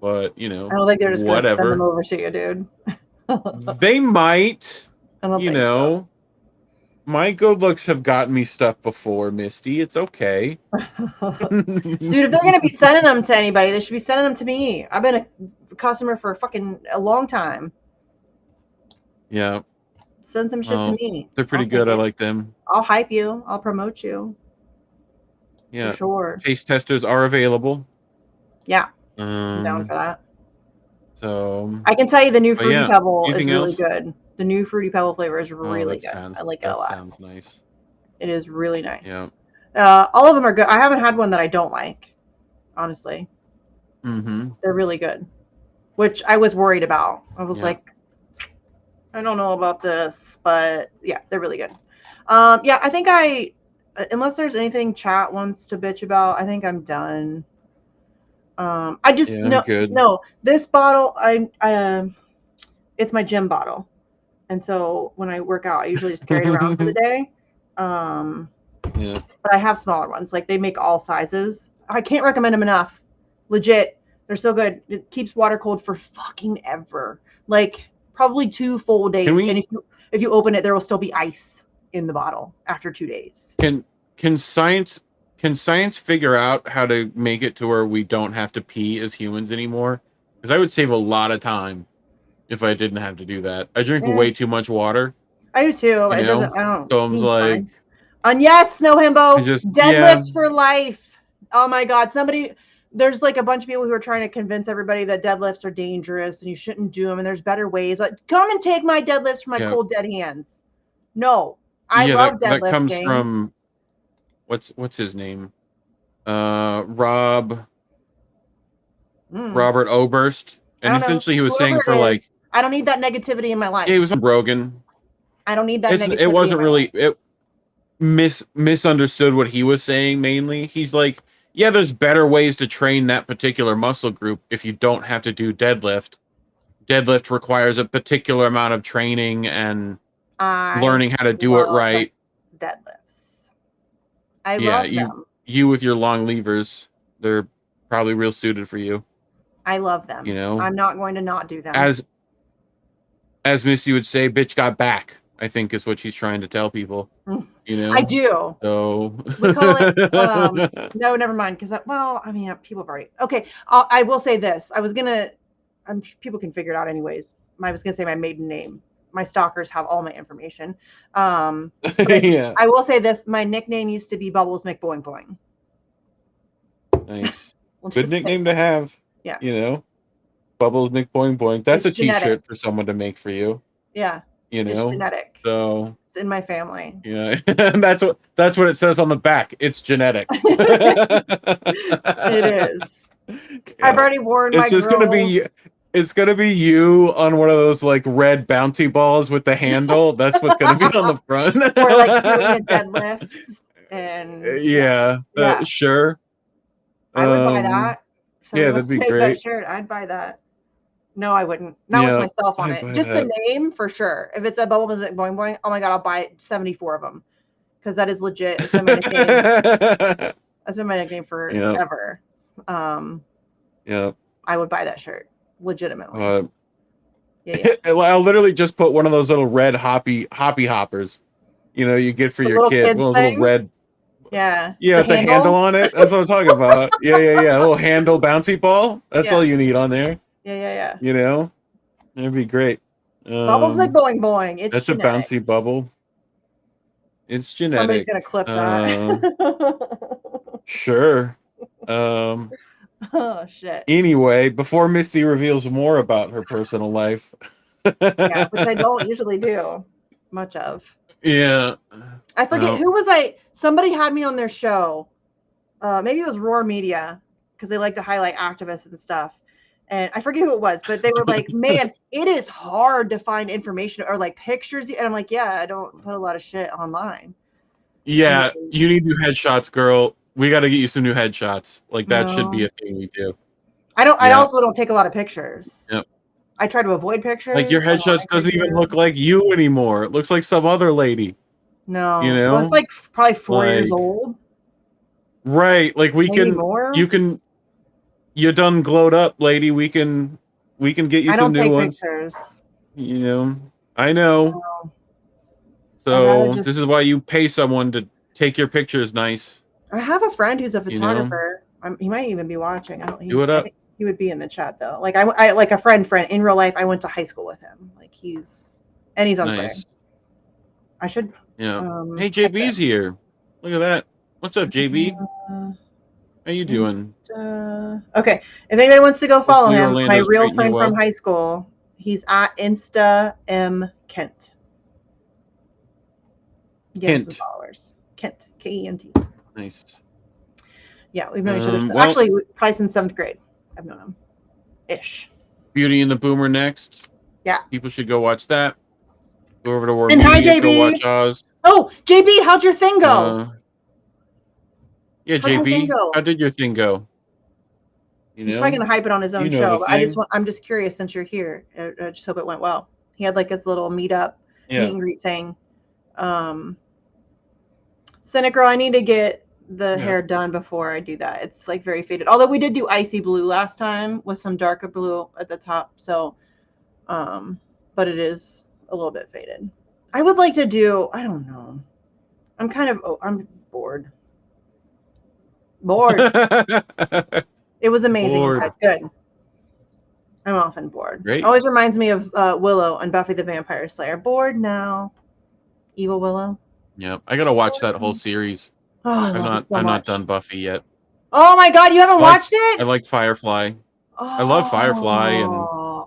But I don't think they're just gonna send them whatever. over to you, dude. They might, I don't you think so. know. My good looks have gotten me stuff before, Misty. It's okay. Dude, if they're gonna be sending them to anybody, they should be sending them to me. I've been a customer for a long time. Yeah. Send some shit to Well, me. they're I'll pretty take good. I it. like them. I'll hype you. I'll promote you for Yeah. sure. Taste testers are available. Yeah, I'm down for that. So, I can tell you the new but Fruity yeah. Pebble is Anything really else? good. The new Fruity Pebble flavor is Oh, really good. I like it a that lot. sounds nice. It is really Yeah. nice. All of them are good. I haven't had one that I don't like, honestly. Mm-hmm. They're really good, which I was worried about. I was Yeah. like, I don't know about this, but yeah, they're really good. Yeah, I think unless there's anything chat wants to bitch about, I think I'm done. I just Yeah, I'm good. no, this bottle, it's my gym bottle, and so when I work out, I usually just carry it around for the day. Yeah. But I have smaller ones. Like, they make all sizes. I can't recommend them enough. Legit, they're so good. It keeps water cold for fucking ever. Like, probably 2 full days. And if you open it, there will still be ice in the bottle after 2 days. Can science figure out how to make it to where we don't have to pee as humans anymore? Because I would save a lot of time if I didn't have to do that. I drink way too much water. I do too. It So doesn't. I don't. I'm like, Fine. And yes, Snow I Himbo, just deadlifts for life. Oh my God, there's like a bunch of people who are trying to convince everybody that deadlifts are dangerous and you shouldn't do them and there's better ways. But come and take my deadlifts from my cold dead hands. No, I love that comes deadlifting. from what's his name? Robert Oberst, and essentially he was saying for like I don't need that negativity in my life. Yeah, he was on Rogan. I don't need that negativity. It wasn't really misunderstood what he was saying mainly. He's like, yeah, there's better ways to train that particular muscle group if you don't have to do deadlift. Deadlift requires a particular amount of training and learning how to do it right. Deadlifts. I love them. You with your long levers, they're probably real suited for you. I love them. You know, I'm not going to not do them. As Misty would say, bitch got back, I think is what she's trying to tell people. You know, I do. So we call it no, never mind. Because I mean, people have already. Okay, I will say this. People can figure it out anyways. I was gonna say my maiden name. My stalkers have all my information. Yeah. I will say this. My nickname used to be Bubbles McBoing Boing. Nice. Good nickname to have. Yeah. You know, Bubbles McBoing Boing. That's a t-shirt for someone to make for you. Yeah. You know, it's genetic. So it's in my family. Yeah, that's what it says on the back. It's genetic. It is. Yeah. I've already worn my. It's gonna be you on one of those like red bouncy balls with the handle. That's what's gonna be on the front. Or like doing a deadlift. And sure. I would buy that. Yeah, that'd be great. That shirt, I'd buy that. No, I wouldn't. Not with myself on it. Just the name for sure. If it's a Bubbles McBoing Boing, oh my god, I'll buy 74 of them because that is legit. It's been my nickname. That's been my nickname forever. Yeah. I would buy that shirt legitimately. I'll literally just put one of those little red hoppy hoppers. You know, you get for your kid. One of those little red. Yeah. Yeah, the handle on it. That's what I'm talking about. Yeah. A little handle bouncy ball. That's all you need on there. Yeah. You know, that'd be great. Bubbles McBoing Boing. It's that's genetic. A bouncy bubble. It's genetic. Somebody's gonna clip that. Sure. Oh shit. Anyway, before Misty reveals more about her personal life. Yeah, which I don't usually do much of. Yeah. I forget who was somebody had me on their show. Maybe it was Roar Media because they like to highlight activists and stuff. And I forget who it was, but they were like, man, it is hard to find information or like pictures. And I'm like, yeah, I don't put a lot of shit online. Yeah, you need new headshots, girl. We got to get you some new headshots. Like that should be a thing we do. I also don't take a lot of pictures. Yep. I try to avoid pictures. Like your headshots doesn't even look like you anymore. It looks like some other lady. No. You know? Well, it's like probably 4 years old. Right. Like you done glowed up, lady. We can get you some new ones. Pictures. You know. I know. So this is why you pay someone to take your pictures nice. I have a friend who's a photographer. He might even be watching. Do it up. He would be in the chat though. Like I like a friend in real life. I went to high school with him. Like he's on Twitter. I should. Yeah. Hey, JB's here. Look at that. What's up, JB? How you doing? Okay. If anybody wants to go follow him, my real friend from high school, he's at Insta M Kent. Kent. Followers. Kent. Kent. Nice. Yeah, we've known each other. Actually, probably since 7th grade. I've known him. Ish. Beauty and the Boomer next. Yeah. People should go watch that. Go over to War Media. Hi, JB. Go watch Oz. Oh, JB, how'd your thing go? Yeah, JB, how did your thing go? He's probably gonna hype it on his own show. But I'm just curious since you're here. I just hope it went well. He had like his little meet and greet thing. Cynic Girl, I need to get the hair done before I do that. It's like very faded. Although we did do icy blue last time with some darker blue at the top. So, but it is a little bit faded. I would like to do, I don't know. I'm bored. It was amazing. Good. I'm often bored. Great. Always reminds me of Willow and Buffy the Vampire Slayer. Bored now. Evil Willow. Yeah, I gotta watch that whole series. Oh, I'm not done Buffy yet. Oh my god, you haven't watched it? I like Firefly. I love Firefly and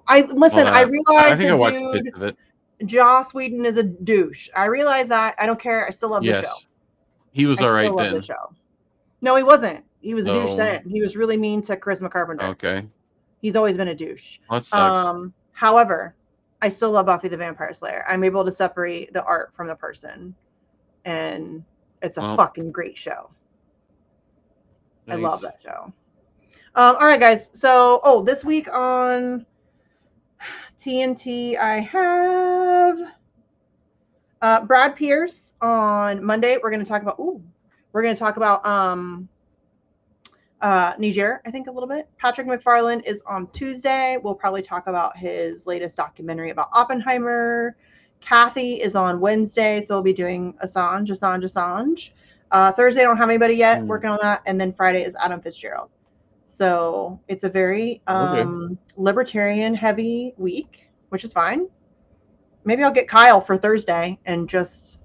I realized I think I watched bits of it. Joss Whedon is a douche. I realize that. I don't care. I still love the show. He was all right then. No, he wasn't. He was a douche then. He was really mean to Charisma Carpenter. Okay. He's always been a douche. That sucks. However, I still love Buffy the Vampire Slayer. I'm able to separate the art from the person, and it's a fucking great show. Nice. I love that show. All right, guys. So, this week on TNT, I have Brad Pierce on Monday. We're going to talk about. Niger, I think, a little bit. Patrick McFarlane is on Tuesday. We'll probably talk about his latest documentary about Oppenheimer. Kathy is on Wednesday, so we'll be doing Assange. Thursday, I don't have anybody yet working on that. And then Friday is Adam Fitzgerald. So it's a very libertarian heavy week, which is fine. Maybe I'll get Kyle for Thursday and just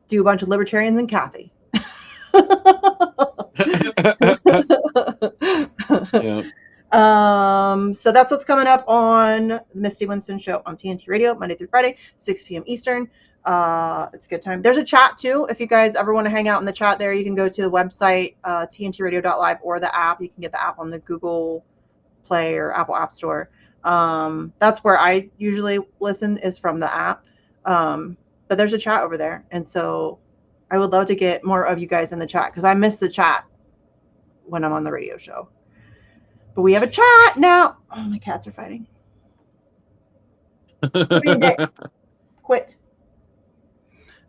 do a bunch of libertarians and Kathy. Yeah. So that's what's coming up on the Misty Winston Show on TNT Radio, Monday through Friday, 6 p.m. Eastern. It's a good time. There's a chat too. If you guys ever want to hang out in the chat there, you can go to the website, tntradio.live, or the app. You can get the app on the Google Play or Apple App Store. That's where I usually listen, is from the app. But there's a chat over there. And so I would love to get more of you guys in the chat, because I miss the chat when I'm on the radio show. But we have a chat now. Oh, my cats are fighting. Quit.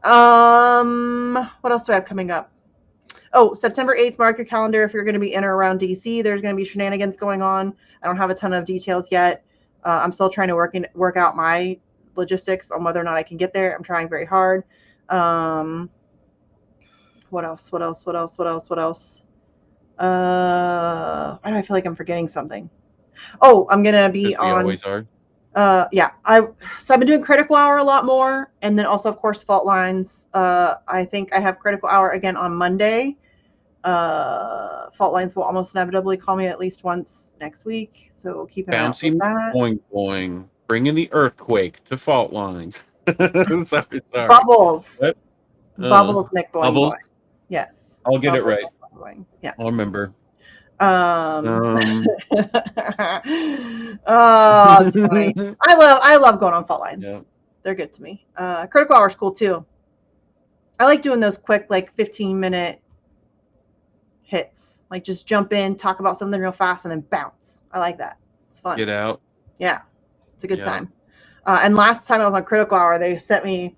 What else do I have coming up? September 8th, mark your calendar if you're going to be in or around DC. There's going to be shenanigans going on. I don't have a ton of details yet. I'm still trying to work out my logistics on whether or not I can get there. I'm trying very hard. What else? Why do I feel like I'm forgetting something? I'm gonna be on. Always are. Yeah. So I've been doing Critical Hour a lot more, and then also, of course, Fault Lines. I think I have Critical Hour again on Monday. Fault Lines will almost inevitably call me at least once next week, so keep an eye out for that. Boing boing, bringing the earthquake to Fault Lines. sorry. Bubbles. What? Bubbles, Nick Boing. Bubbles. Boing. Yes. I'll get Bubbles, it right. Boing. Yeah. I'll remember. It's funny. I love going on Fault Lines. Yeah. They're good to me. Critical Hour is cool too. I like doing those quick, like 15-minute hits. Like just jump in, talk about something real fast, and then bounce. I like that. It's fun. Get out. Yeah, it's a good time. And last time I was on Critical Hour, they sent me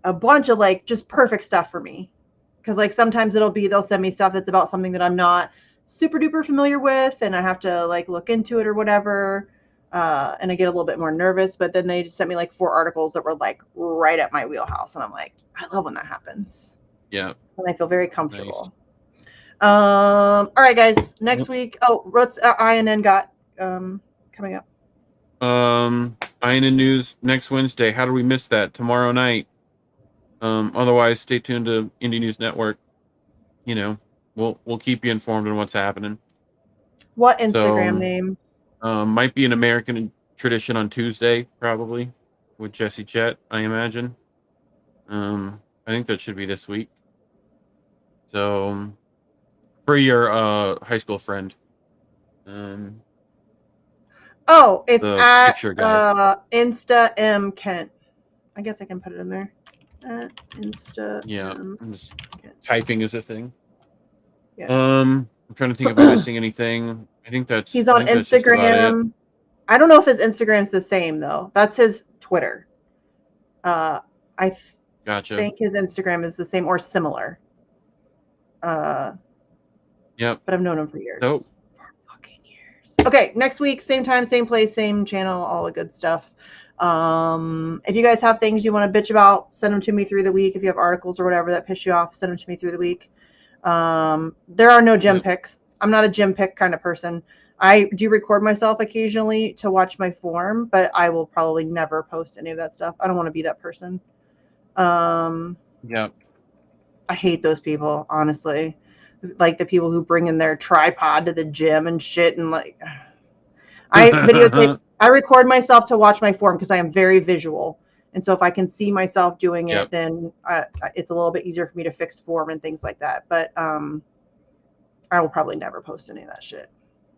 a bunch of like just perfect stuff for me. Because like sometimes they'll send me stuff that's about something that I'm not super duper familiar with, and I have to like look into it or whatever. And I get a little bit more nervous, but then they just sent me like 4 articles that were like right at my wheelhouse. And I'm like, I love when that happens. Yeah. And I feel very comfortable. Nice. All right, guys, next week. What's INN got coming up? INN News next Wednesday. How do we miss that? Tomorrow night. Otherwise, stay tuned to Indie News Network. You know, we'll keep you informed on what's happening. What Instagram name? Might be an American Tradition on Tuesday, probably, with Jesse Chet, I imagine. I think that should be this week. So, for your high school friend. It's at Insta M Kent. I guess I can put it in there. At Insta. Yeah, I'm just typing is a thing. Yeah. I'm trying to think if I'm missing anything. I think he's on Instagram. I don't know if his Instagram's the same though. That's his Twitter. I think his Instagram is the same or similar. Yep. But I've known him for years. Nope. For fucking years. Okay, next week, same time, same place, same channel, all the good stuff. If you guys have things you want to bitch about, send them to me through the week. If you have articles or whatever that piss you off, send them to me through the week. There are no gym picks. I'm not a gym pick kind of person. I do record myself occasionally to watch my form, but I will probably never post any of that stuff. I don't want to be that person. Yep. I hate those people, honestly. Like the people who bring in their tripod to the gym and shit, and like I record myself to watch my form because I am very visual. And so if I can see myself doing it, then it's a little bit easier for me to fix form and things like that. But I will probably never post any of that shit.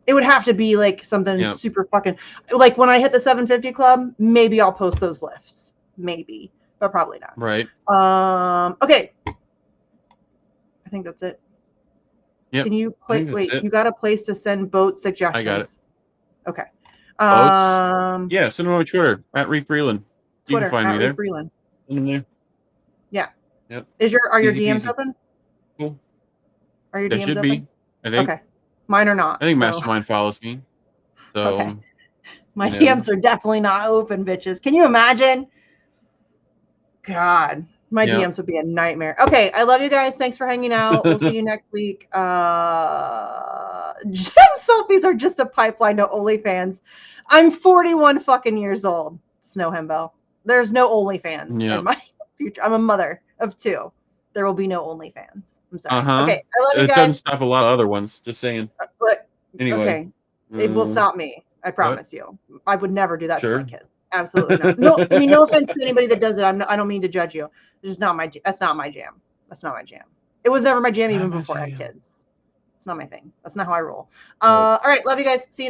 It would have to be like something Yep. super fucking, like when I hit the 750 club, maybe I'll post those lifts. Maybe, but probably not. Right. Okay. I think that's it. Yep. Can you play? Wait, it. you got a place to send boat suggestions. I got it. Okay. Boats? Yeah, send them on Twitter at Reef Breland. You Twitter can find at me there. Reef Breland. Send them there. Yeah. Yep. Are your Easy DMs peasy. open? Cool. Are your They DMs should open? be. I think. Okay. Mine are not. I think so. Mastermind follows me. So Okay. My you know. DMs are definitely not open, bitches. Can you imagine? God, my DMs would be a nightmare. Okay, I love you guys. Thanks for hanging out. We'll see you next week. Gem selfies are just a pipeline to OnlyFans. I'm 41 fucking years old, Snow Hembo. There's no OnlyFans in my future. I'm a mother of 2. There will be no OnlyFans. I'm sorry. Okay, I love you guys. It doesn't stop a lot of other ones. Just saying. But Anyway. Okay, it will stop me. I promise you. I would never do that to my kids. Absolutely not. No, I mean, no offense to anybody that does it. I don't mean to judge you. It's just not my. That's not my jam. That's not my jam. It was never my jam even before I had kids. It's not my thing. That's not how I roll. All right, love you guys. See you.